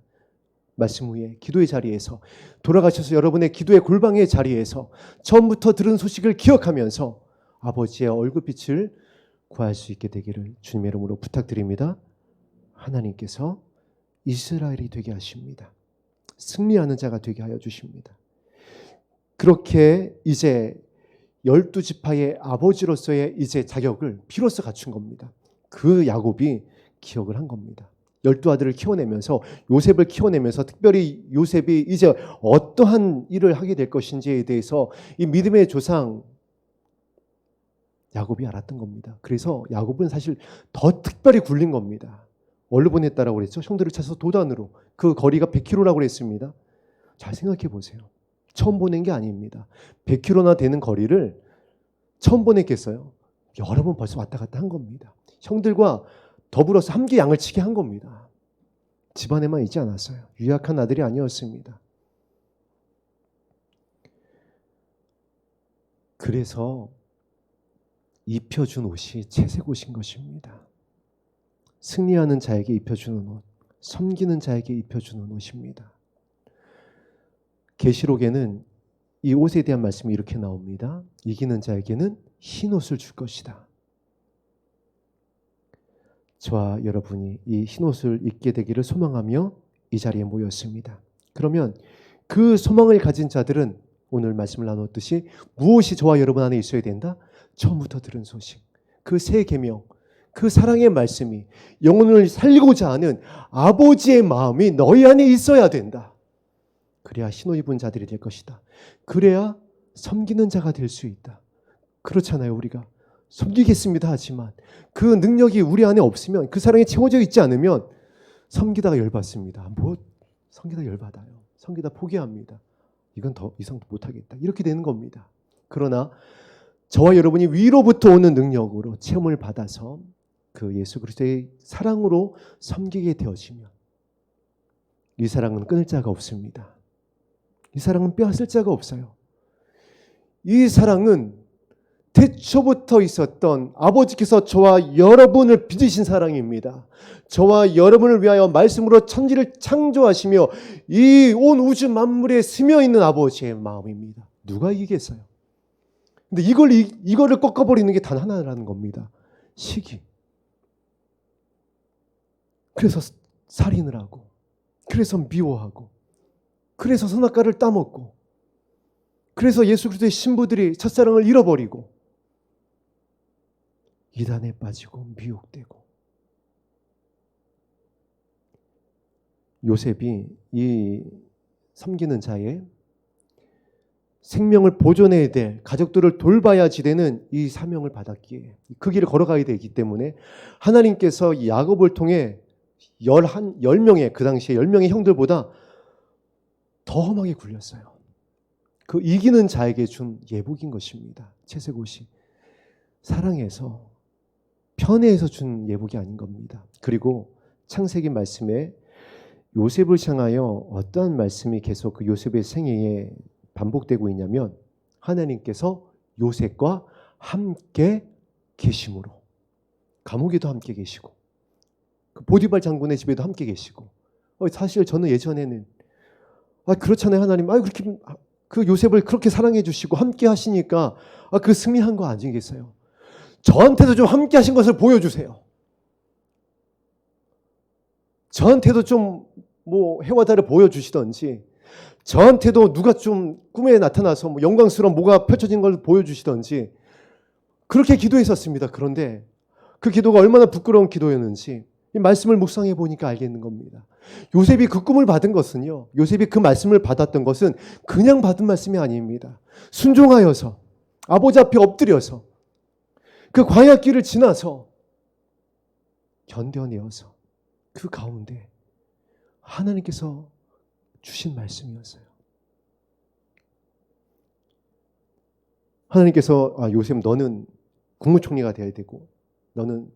S1: 말씀 후에 기도의 자리에서 돌아가셔서 여러분의 기도의 골방의 자리에서 처음부터 들은 소식을 기억하면서 아버지의 얼굴빛을 구할 수 있게 되기를 주님의 이름으로 부탁드립니다. 하나님께서 이스라엘이 되게 하십니다. 승리하는 자가 되게 하여 주십니다. 그렇게 이제 12지파의 아버지로서의 이제 자격을 비로소 갖춘 겁니다. 그 야곱이 기억을 한 겁니다. 12아들을 키워내면서 요셉을 키워내면서 특별히 요셉이 이제 어떠한 일을 하게 될 것인지에 대해서 이 믿음의 조상 야곱이 알았던 겁니다. 그래서 야곱은 사실 더 특별히 굴린 겁니다. 어디로 보냈다라고 그랬죠? 형들을 찾아서 도단으로. 그 거리가 100km라고 그랬습니다. 잘 생각해 보세요. 처음 보낸 게 아닙니다. 100km나 되는 거리를 처음 보냈겠어요? 여러 번 벌써 왔다 갔다 한 겁니다. 형들과 더불어서 함께 양을 치게 한 겁니다. 집안에만 있지 않았어요. 유약한 아들이 아니었습니다. 그래서 입혀준 옷이 채색 옷인 것입니다. 승리하는 자에게 입혀주는 옷, 섬기는 자에게 입혀주는 옷입니다. 계시록에는 이 옷에 대한 말씀이 이렇게 나옵니다. 이기는 자에게는 흰 옷을 줄 것이다. 저와 여러분이 이 흰 옷을 입게 되기를 소망하며 이 자리에 모였습니다. 그러면 그 소망을 가진 자들은 오늘 말씀을 나눴듯이 무엇이 저와 여러분 안에 있어야 된다? 처음부터 들은 소식, 그 새 계명, 그 사랑의 말씀이 영혼을 살리고자 하는 아버지의 마음이 너희 안에 있어야 된다. 그래야 흰옷 입은 자들이 될 것이다. 그래야 섬기는 자가 될 수 있다. 그렇잖아요. 우리가 섬기겠습니다 하지만 그 능력이 우리 안에 없으면, 그 사랑이 채워져 있지 않으면 섬기다가 열받습니다. 섬기다 열받아요. 섬기다 포기합니다. 이건 더 이상 못하겠다. 이렇게 되는 겁니다. 그러나 저와 여러분이 위로부터 오는 능력으로 체험을 받아서 그 예수 그리스도의 사랑으로 섬기게 되어지면 이 사랑은 끊을 자가 없습니다. 이 사랑은 빼앗을 자가 없어요. 이 사랑은 태초부터 있었던 아버지께서 저와 여러분을 빚으신 사랑입니다. 저와 여러분을 위하여 말씀으로 천지를 창조하시며 이 온 우주 만물에 스며있는 아버지의 마음입니다. 누가 이기겠어요? 근데 이거를 꺾어버리는 게 단 하나라는 겁니다. 시기. 그래서 살인을 하고, 그래서 미워하고, 그래서 선악과를 따먹고, 그래서 예수 그리스도의 신부들이 첫사랑을 잃어버리고 이단에 빠지고 미혹되고. 요셉이 이 섬기는 자의 생명을 보존해야 될, 가족들을 돌봐야지 되는 이 사명을 받았기에 그 길을 걸어가야 되기 때문에 하나님께서 야곱을 통해 10명의, 그 당시에 10명의 형들보다 더 험하게 굴렸어요. 그 이기는 자에게 준 예복인 것입니다. 채색 옷이 사랑해서, 편애해서 준 예복이 아닌 겁니다. 그리고 창세기 말씀에 요셉을 향하여 어떠한 말씀이 계속 그 요셉의 생애에 반복되고 있냐면 하나님께서 요셉과 함께 계심으로, 감옥에도 함께 계시고 그 보디발 장군의 집에도 함께 계시고, 사실 저는 예전에는 그렇잖아요. 하나님 그렇게 그 요셉을 그렇게 사랑해 주시고 함께 하시니까 그 승리한 거 아니겠어요? 저한테도 좀 함께 하신 것을 보여주세요. 저한테도 좀 해와 달을 보여주시던지, 저한테도 누가 좀 꿈에 나타나서 영광스러운 뭐가 펼쳐진 걸 보여주시던지 그렇게 기도했었습니다. 그런데 그 기도가 얼마나 부끄러운 기도였는지 이 말씀을 묵상해 보니까 알겠는 겁니다. 요셉이 그 꿈을 받은 것은요, 요셉이 그 말씀을 받았던 것은 그냥 받은 말씀이 아닙니다. 순종하여서 아버지 앞에 엎드려서 그 광야길을 지나서 견뎌내어서 그 가운데 하나님께서 주신 말씀이었어요. 하나님께서 요셉 너는 국무총리가 되어야 되고 너는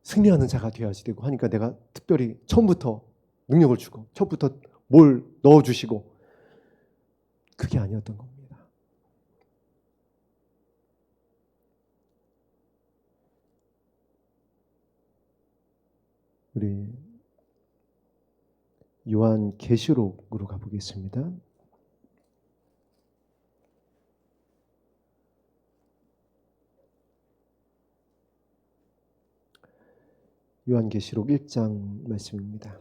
S1: 승리하는 자가 되어야지 되고 하니까 내가 특별히 처음부터 능력을 주고 처음부터 뭘 넣어주시고, 그게 아니었던 겁니다. 우리 요한계시록으로 가보겠습니다. 요한계시록 1장 말씀입니다.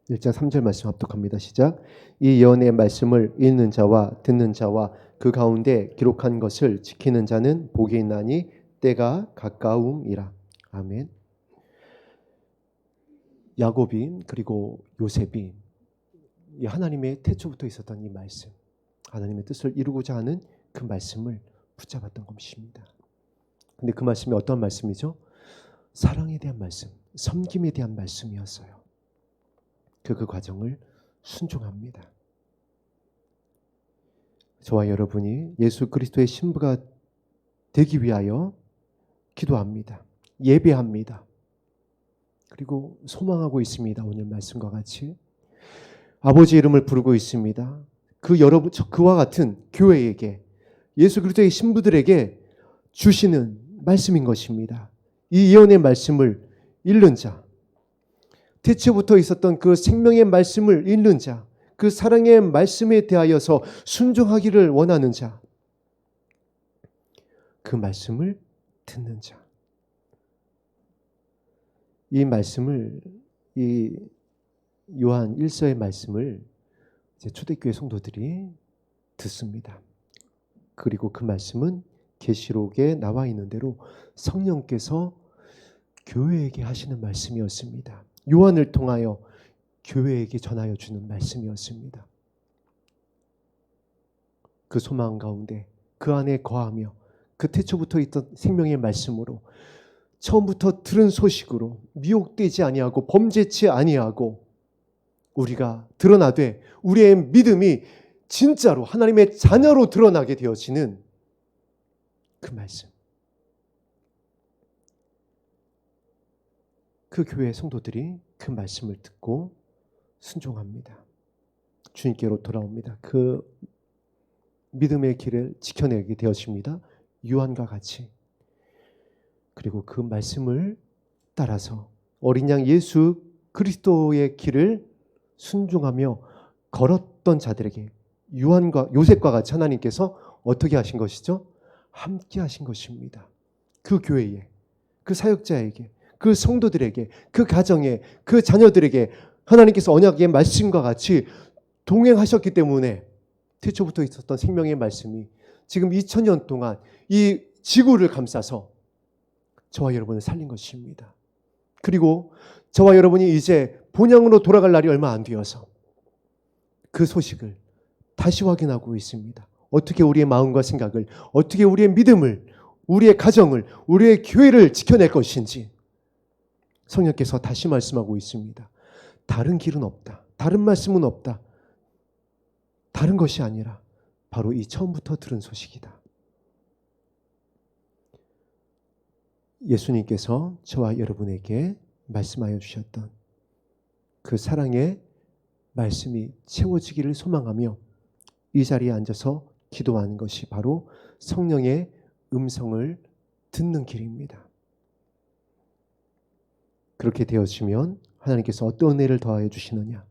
S1: (1장 3절) 말씀 합독합니다. 시작. 이 예언의 말씀을 읽는 자와 듣는 자와 그 가운데 기록한 것을 지키는 자는 복이 있나니 때가 가까움이라. 아멘. 야곱이 그리고 요셉이 이 하나님의 태초부터 있었던 이 말씀, 하나님의 뜻을 이루고자 하는 그 말씀을 붙잡았던 것입니다. 근데 그 말씀이 어떤 말씀이죠? 사랑에 대한 말씀, 섬김에 대한 말씀이었어요. 그 과정을 순종합니다. 저와 여러분이 예수 그리스도의 신부가 되기 위하여 기도합니다. 예배합니다. 그리고 소망하고 있습니다. 오늘 말씀과 같이 아버지 이름을 부르고 있습니다. 그와 같은 교회에게, 예수 그리스도의 신부들에게 주시는 말씀인 것입니다. 이 예언의 말씀을 읽는 자, 태초부터 있었던 그 생명의 말씀을 읽는 자, 그 사랑의 말씀에 대하여서 순종하기를 원하는 자, 그 말씀을 듣는 자. 이 말씀을, 이 요한 1서의 말씀을 초대교회 성도들이 듣습니다. 그리고 그 말씀은 계시록에 나와 있는 대로 성령께서 교회에게 하시는 말씀이었습니다. 요한을 통하여 교회에게 전하여 주는 말씀이었습니다. 그 소망 가운데 그 안에 거하며 그 태초부터 있던 생명의 말씀으로 처음부터 들은 소식으로 미혹되지 아니하고 범죄치 아니하고 우리가 드러나되 우리의 믿음이 진짜로 하나님의 자녀로 드러나게 되어지는 그 말씀. 그 교회 성도들이 그 말씀을 듣고 순종합니다. 주님께로 돌아옵니다. 그 믿음의 길을 지켜내게 되었습니다. 요한과 같이. 그리고 그 말씀을 따라서 어린 양 예수 그리스도의 길을 순종하며 걸었던 자들에게 요셉과 같이 하나님께서 어떻게 하신 것이죠? 함께 하신 것입니다. 그 교회에, 그 사역자에게, 그 성도들에게, 그 가정에, 그 자녀들에게 하나님께서 언약의 말씀과 같이 동행하셨기 때문에 태초부터 있었던 생명의 말씀이 지금 2000년 동안 이 지구를 감싸서 저와 여러분을 살린 것입니다. 그리고 저와 여러분이 이제 본향으로 돌아갈 날이 얼마 안 되어서 그 소식을 다시 확인하고 있습니다. 어떻게 우리의 마음과 생각을, 어떻게 우리의 믿음을, 우리의 가정을, 우리의 교회를 지켜낼 것인지 성령께서 다시 말씀하고 있습니다. 다른 길은 없다. 다른 말씀은 없다. 다른 것이 아니라 바로 이 처음부터 들은 소식이다. 예수님께서 저와 여러분에게 말씀하여 주셨던 그 사랑의 말씀이 채워지기를 소망하며 이 자리에 앉아서 기도하는 것이 바로 성령의 음성을 듣는 길입니다. 그렇게 되어지면 하나님께서 어떤 은혜를 더하여 주시느냐?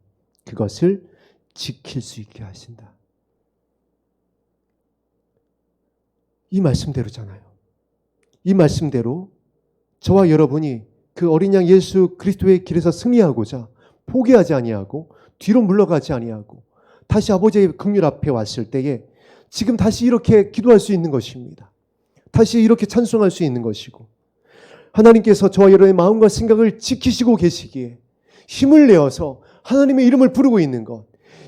S1: 그것을 지킬 수 있게 하신다. 이 말씀대로잖아요. 이 말씀대로 저와 여러분이 그 어린 양 예수 그리스도의 길에서 승리하고자 포기하지 아니하고 뒤로 물러가지 아니하고 다시 아버지의 긍휼 앞에 왔을 때에 지금 다시 이렇게 기도할 수 있는 것입니다. 다시 이렇게 찬송할 수 있는 것이고, 하나님께서 저와 여러분의 마음과 생각을 지키시고 계시기에 힘을 내어서 하나님의 이름을 부르고 있는 것,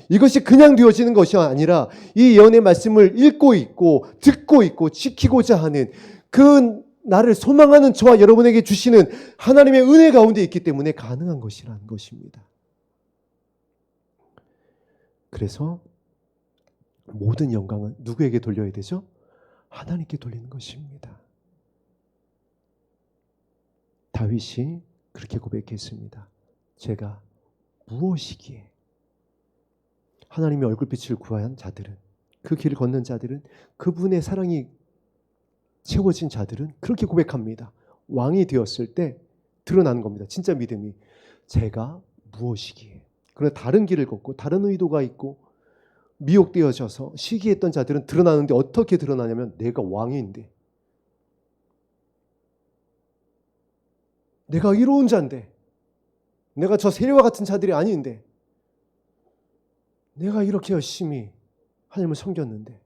S1: 이것이 그냥 되어지는 것이 아니라 이 예언의 말씀을 읽고 있고 듣고 있고 지키고자 하는 그 나를 소망하는 저와 여러분에게 주시는 하나님의 은혜 가운데 있기 때문에 가능한 것이라는 것입니다. 그래서 모든 영광은 누구에게 돌려야 되죠? 하나님께 돌리는 것입니다. 다윗이 그렇게 고백했습니다. 제가 무엇이기에? 하나님의 얼굴빛을 구한 자들은, 그 길을 걷는 자들은, 그분의 사랑이 채워진 자들은 그렇게 고백합니다. 왕이 되었을 때 드러나는 겁니다. 진짜 믿음이. 제가 무엇이기에? 그러나 다른 길을 걷고 다른 의도가 있고 미혹되어져서 시기했던 자들은 드러나는데 어떻게 드러나냐면 내가 왕인데, 내가 이로운 자인데, 내가 저 세리와 같은 자들이 아닌데, 내가 이렇게 열심히 하나님을 섬겼는데,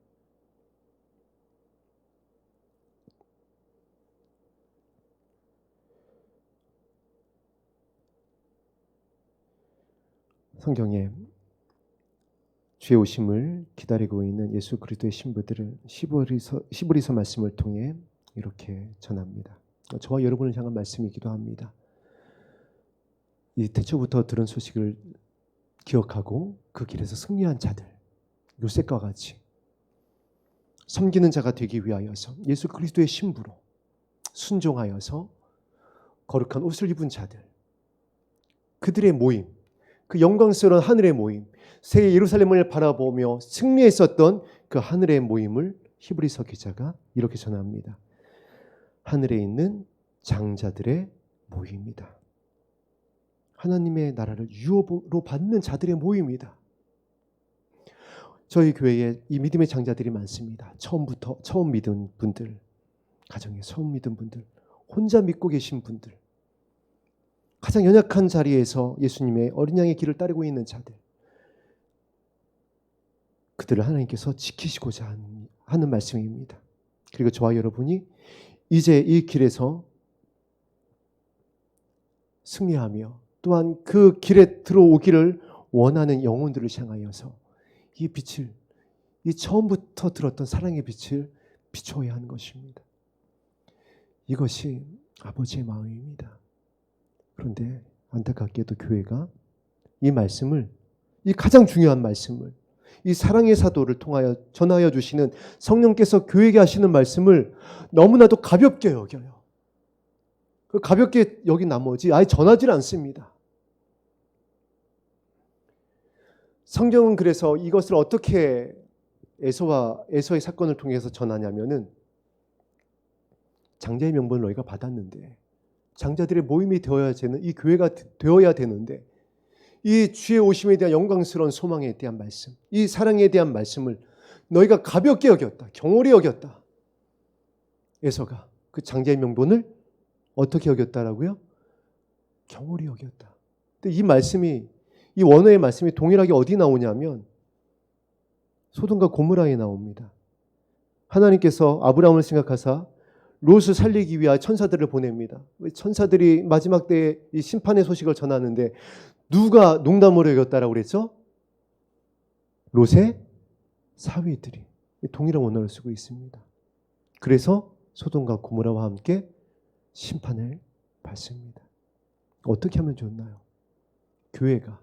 S1: 성경에 주의 오심을 기다리고 있는 예수 그리스도의 신부들을 시브리서 말씀을 통해 이렇게 전합니다. 저와 여러분을 향한 말씀이기도 합니다. 이 태초부터 들은 소식을 기억하고 그 길에서 승리한 자들, 요셉과 같이 섬기는 자가 되기 위하여서 예수 그리스도의 신부로 순종하여서 거룩한 옷을 입은 자들, 그들의 모임, 그 영광스러운 하늘의 모임, 새 예루살렘을 바라보며 승리했었던 그 하늘의 모임을 히브리서 기자가 이렇게 전합니다. 하늘에 있는 장자들의 모임이다. 하나님의 나라를 유업으로 받는 자들의 모임이다. 저희 교회에 이 믿음의 장자들이 많습니다. 처음 믿은 분들, 가정에 처음 믿은 분들, 혼자 믿고 계신 분들, 가장 연약한 자리에서 예수님의 어린 양의 길을 따르고 있는 자들, 그들을 하나님께서 지키시고자 하는 말씀입니다. 그리고 저와 여러분이 이제 이 길에서 승리하며 또한 그 길에 들어오기를 원하는 영혼들을 향하여서 이 빛을, 이 처음부터 들었던 사랑의 빛을 비춰야 하는 것입니다. 이것이 아버지의 마음입니다. 그런데 안타깝게도 교회가 이 말씀을, 이 가장 중요한 말씀을, 이 사랑의 사도를 통하여 전하여 주시는 성령께서 교회에게 하시는 말씀을 너무나도 가볍게 여겨요. 그 가볍게 여긴 나머지 아예 전하지 않습니다. 성경은 그래서 이것을 어떻게 에서의 사건을 통해서 전하냐면은, 장자의 명분을 너희가 받았는데, 장자들의 모임이 되어야 되는 이 교회가 되어야 되는데, 이 주의 오심에 대한 영광스러운 소망에 대한 말씀, 이 사랑에 대한 말씀을 너희가 가볍게 여겼다, 경홀히 여겼다. 에서가 그 장자의 명분을 어떻게 여겼다라고요? 경홀히 여겼다. 근데 이 말씀이, 이 원어의 말씀이 동일하게 어디 나오냐면 소돔과 고모라에 나옵니다. 하나님께서 아브라함을 생각하사 롯을 살리기 위하여 천사들을 보냅니다. 천사들이 마지막 때에 이 심판의 소식을 전하는데 누가 농담으로 여겼다라고 그랬죠? 롯의 사위들이 동일한 원어를 쓰고 있습니다. 그래서 소돔과 고모라와 함께 심판을 받습니다. 어떻게 하면 좋나요? 교회가,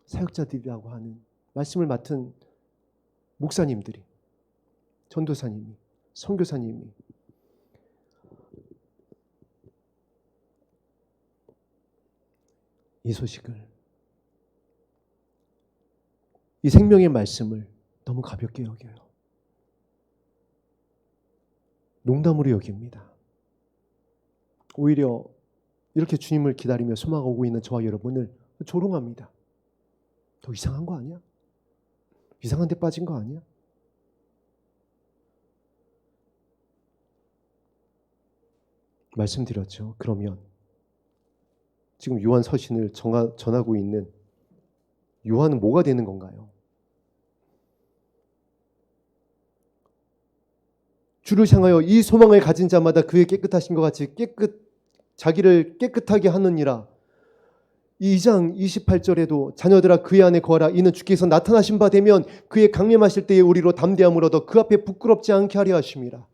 S1: 사역자들이라고 하는 말씀을 맡은 목사님들이, 전도사님이, 선교사님이 이 소식을, 이 생명의 말씀을 너무 가볍게 여겨요. 농담으로 여깁니다. 오히려 이렇게 주님을 기다리며 소망하고 있는 저와 여러분을 조롱합니다. 너 이상한 거 아니야? 이상한 데 빠진 거 아니야? 말씀드렸죠. 그러면 지금 요한 서신을 전하고 있는 요한은 뭐가 되는 건가요? 주를 향하여 이 소망을 가진 자마다 그의 깨끗하신 것 같이 자기를 깨끗하게 하느니라. 이 2장 28절에도 자녀들아 그의 안에 거하라. 이는 주께서 나타나신 바 되면 그의 강림하실 때에 우리로 담대함을 얻어 그 앞에 부끄럽지 않게 하려 하심이라.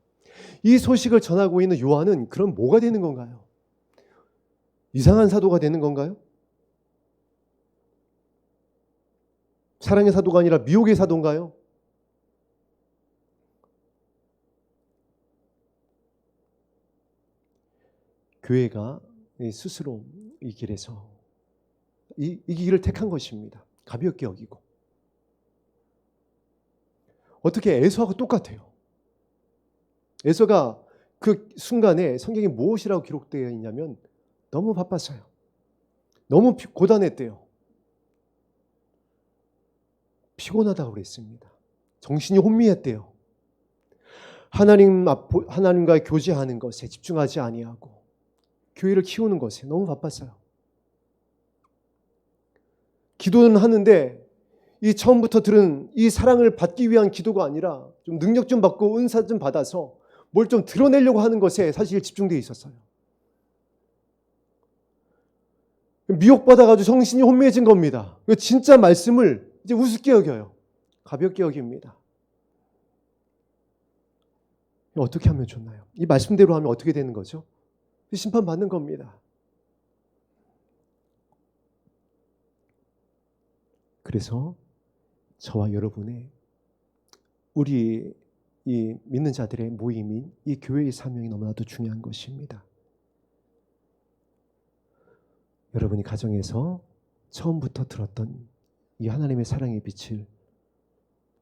S1: 이 소식을 전하고 있는 요한은 그럼 뭐가 되는 건가요? 이상한 사도가 되는 건가요? 사랑의 사도가 아니라 미혹의 사도인가요? 교회가 스스로 이 길에서 이 길을 택한 것입니다. 가볍게 여기고. 어떻게 에서하고 똑같아요. 에서가 그 순간에 성경에 무엇이라고 기록되어 있냐면 너무 바빴어요. 너무 고단했대요. 피곤하다고 그랬습니다. 정신이 혼미했대요. 하나님과 교제하는 것에 집중하지 아니하고 교회를 키우는 것에 너무 바빴어요. 기도는 하는데 이 처음부터 들은 이 사랑을 받기 위한 기도가 아니라 좀 능력 좀 받고 은사 좀 받아서 뭘 좀 드러내려고 하는 것에 사실 집중되어 있었어요. 미혹받아가지고 정신이 혼미해진 겁니다. 진짜 말씀을 이제 우습게 여겨요. 가볍게 여깁니다. 어떻게 하면 좋나요? 이 말씀대로 하면 어떻게 되는 거죠? 심판받는 겁니다. 그래서 저와 여러분의 우리 이 믿는 자들의 모임인 이 교회의 사명이 너무나도 중요한 것입니다. 여러분이 가정에서 처음부터 들었던 이 하나님의 사랑의 빛을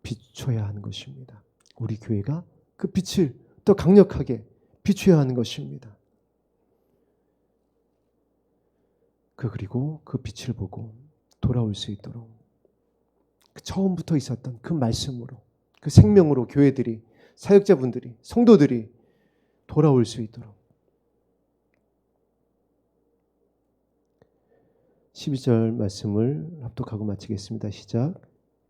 S1: 비춰야 하는 것입니다. 우리 교회가 그 빛을 더 강력하게 비춰야 하는 것입니다. 그리고 그 빛을 보고 돌아올 수 있도록 처음부터 있었던 그 말씀으로, 그 생명으로 교회들이, 사역자분들이, 성도들이 돌아올 수 있도록. 12절 말씀을 합독하고 마치겠습니다. 시작.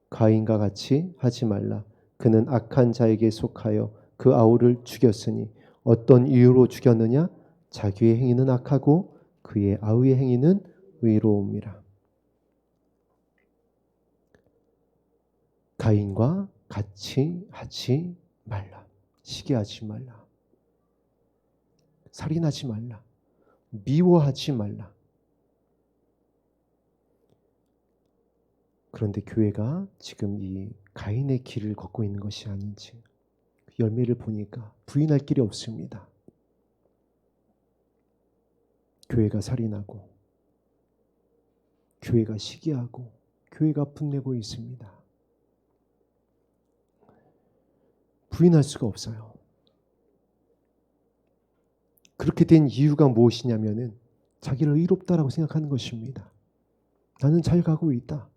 S1: 가인과 같이 하지 말라. 그는 악한 자에게 속하여 그 아우를 죽였으니 어떤 이유로 죽였느냐? 자기의 행위는 악하고 그의 아우의 행위는 의로움이라. 가인과 같이 하지 말라. 시기하지 말라. 살인하지 말라. 미워하지 말라. 그런데 교회가 지금 이 가인의 길을 걷고 있는 것이 아닌지 열매를 보니까 부인할 길이 없습니다. 교회가 살인하고 교회가 시기하고 교회가 분내고 있습니다. 부인할 수가 없어요. 그렇게 된 이유가 무엇이냐면은 자기를 의롭다라고 생각하는 것입니다. 나는 잘 가고 있다.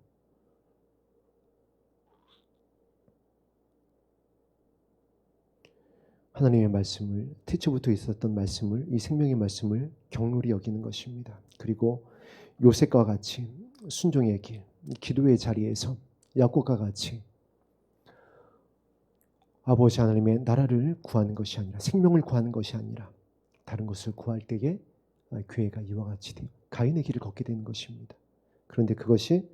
S1: 하나님의 말씀을, 태초부터 있었던 말씀을, 이 생명의 말씀을 경홀히 여기는 것입니다. 그리고 요셉과 같이 순종의 길, 기도의 자리에서 야곱과 같이 아버지 하나님의 나라를 구하는 것이 아니라, 생명을 구하는 것이 아니라 다른 것을 구할 때에 교회가 이와 같이 가인의 길을 걷게 되는 것입니다. 그런데 그것이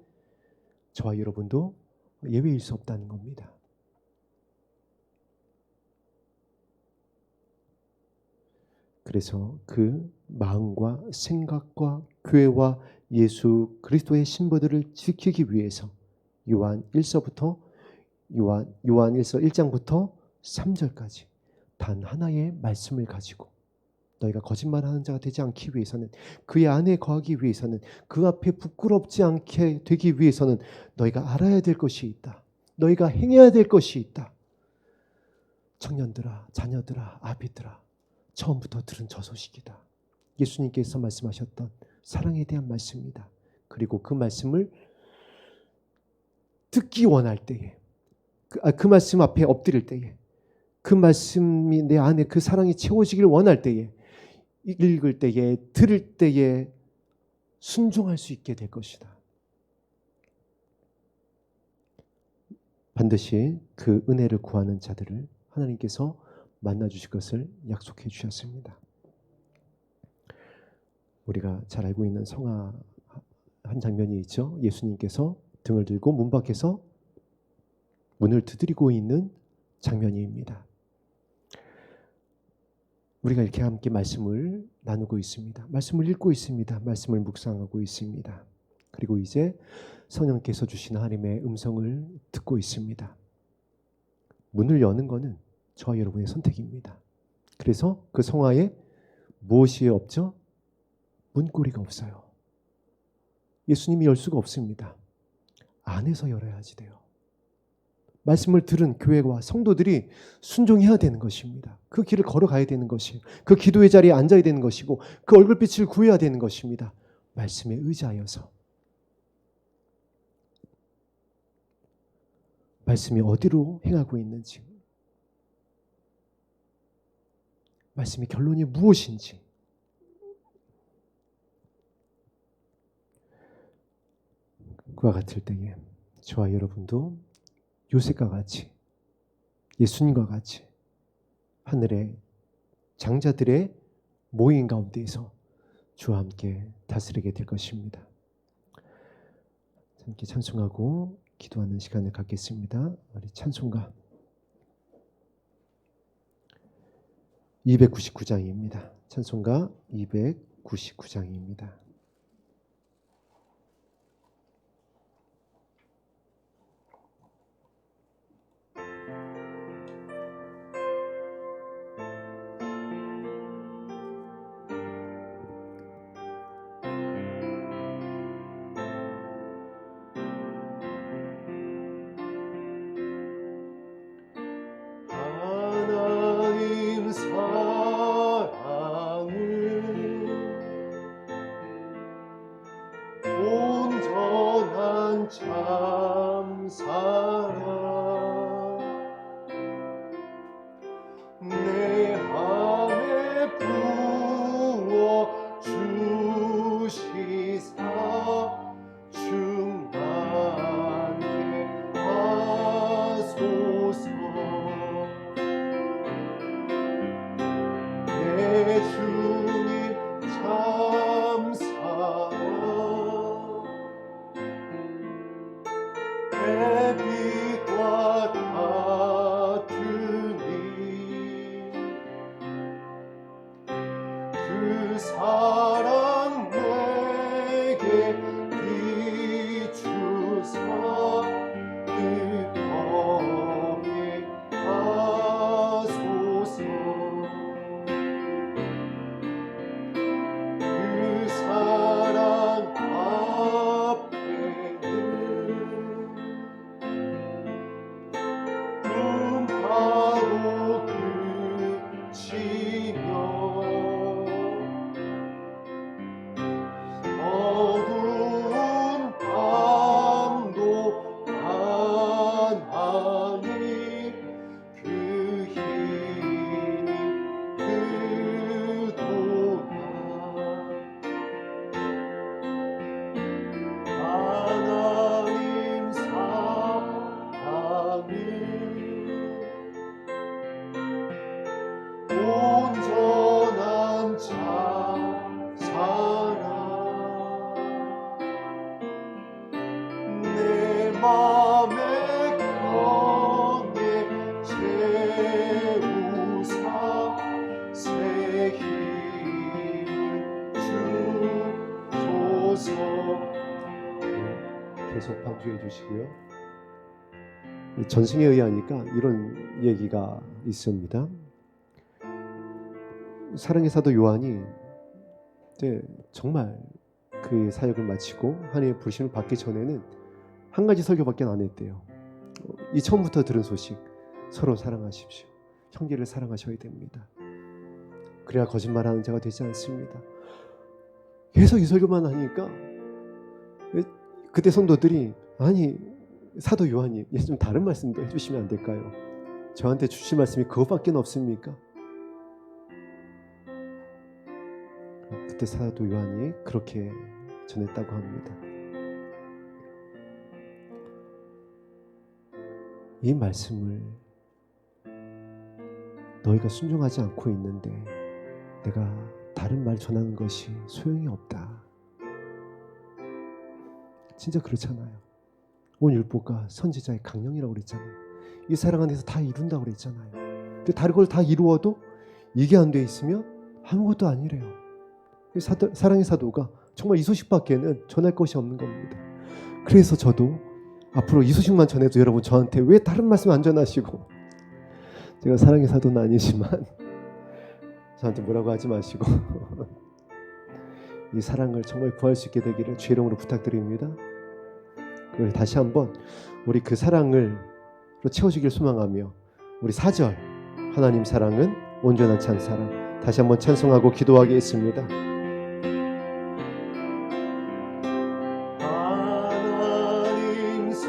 S1: 저와 여러분도 예외일 수 없다는 겁니다. 그래서 그 마음과 생각과 교회와 예수 그리스도의 신부들을 지키기 위해서 요한 1서부터 요한 1서 1장부터 3절까지 단 하나의 말씀을 가지고 너희가 거짓말하는 자가 되지 않기 위해서는, 그의 안에 거하기 위해서는, 그 앞에 부끄럽지 않게 되기 위해서는 너희가 알아야 될 것이 있다. 너희가 행해야 될 것이 있다. 청년들아, 자녀들아, 아비들아, 처음부터 들은 저 소식이다. 예수님께서 말씀하셨던 사랑에 대한 말씀입니다. 그리고 그 말씀을 듣기 원할 때에, 그 말씀 앞에 엎드릴 때에, 그 말씀이 내 안에 그 사랑이 채워지길 원할 때에, 읽을 때에, 들을 때에 순종할 수 있게 될 것이다. 반드시 그 은혜를 구하는 자들을 하나님께서 만나주실 것을 약속해 주셨습니다. 우리가 잘 알고 있는 성화 한 장면이 있죠. 예수님께서 등을 들고 문 밖에서 문을 두드리고 있는 장면입니다. 우리가 이렇게 함께 말씀을 나누고 있습니다. 말씀을 읽고 있습니다. 말씀을 묵상하고 있습니다. 그리고 이제 성령께서 주시는 하나님의 음성을 듣고 있습니다. 문을 여는 것은 저와 여러분의 선택입니다. 그래서 그 성화에 무엇이 없죠? 문고리가 없어요. 예수님이 열 수가 없습니다. 안에서 열어야지 돼요. 말씀을 들은 교회와 성도들이 순종해야 되는 것입니다. 그 길을 걸어가야 되는 것이고, 그 기도의 자리에 앉아야 되는 것이고, 그 얼굴빛을 구해야 되는 것입니다. 말씀에 의지하여서. 말씀이 어디로 행하고 있는지, 말씀의 결론이 무엇인지, 그와 같을 때에 저와 여러분도 요셉과 같이, 예수님과 같이 하늘의 장자들의 모임 가운데에서 주와 함께 다스리게 될 것입니다. 함께 찬송하고 기도하는 시간을 갖겠습니다. 우리 찬송가 299장입니다. 찬송가 299장입니다. 참 사랑 내 맘에 부어 주시사 충만케 하소서. 내 주님 참 사랑 햇빛과 같으니 그 사랑 내게 비추사 뜨겁게 하소서. 그 사랑 앞에는 바로 그치며 어두운 밤도 가나니 그 힘이 그도다. 하나님 사랑은 온전한 참 사랑 내 맘에 경에 채우사 새 힘을 주소서. 계속 방주해 주시고요. 전승에 의하니까 이런 얘기가 있습니다. 사랑의 사도 요한이 이제 정말 그 사역을 마치고 하나님의 부르심을 받기 전에는 한 가지 설교밖에 안 했대요. 이 처음부터 들은 소식, 서로 사랑하십시오. 형제를 사랑하셔야 됩니다. 그래야 거짓말하는 자가 되지 않습니다. 계속 이 설교만 하니까 그때 성도들이 아니 사도 요한님 좀 다른 말씀도 해주시면 안 될까요? 저한테 주신 말씀이 그것밖에 없습니까? 그때 사도 요한이 그렇게 전했다고 합니다. 이 말씀을 너희가 순종하지 않고 있는데 내가 다른 말 전하는 것이 소용이 없다. 진짜 그렇잖아요. 온 율법과 선지자의 강령이라고 그랬잖아요. 이 사랑 안에서 다 이룬다고 그랬잖아요. 근데 다른 걸 다 이루어도 이게 안 돼 있으면 아무것도 아니래요. 사랑의 사도가 정말 이 소식밖에는 전할 것이 없는 겁니다. 그래서 저도 앞으로 이 소식만 전해도 여러분 저한테 왜 다른 말씀 안 전하시고, 제가 사랑의 사도는 아니지만 저한테 뭐라고 하지 마시고 이 사랑을 정말 구할 수 있게 되기를 주의 이름으로 부탁드립니다. 그리고 다시 한번 우리 그 사랑을 채워주길 소망하며 우리 4절 하나님 사랑은 온전한 찬 사랑 다시 한번 찬송하고 기도하겠습니다. 하나님 사랑은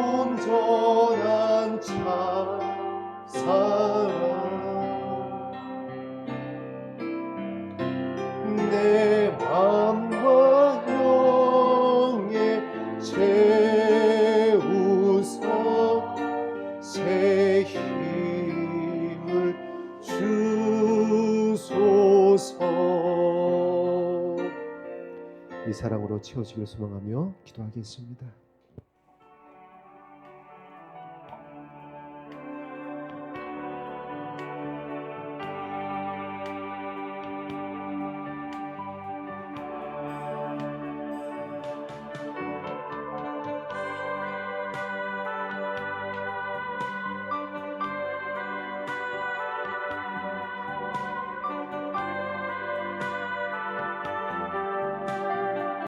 S1: 온전한 찬 사랑 내 맘과 영에 채우서 새 힘을 주소서. 이 사랑으로 채워주길 소망하며 기도하겠습니다.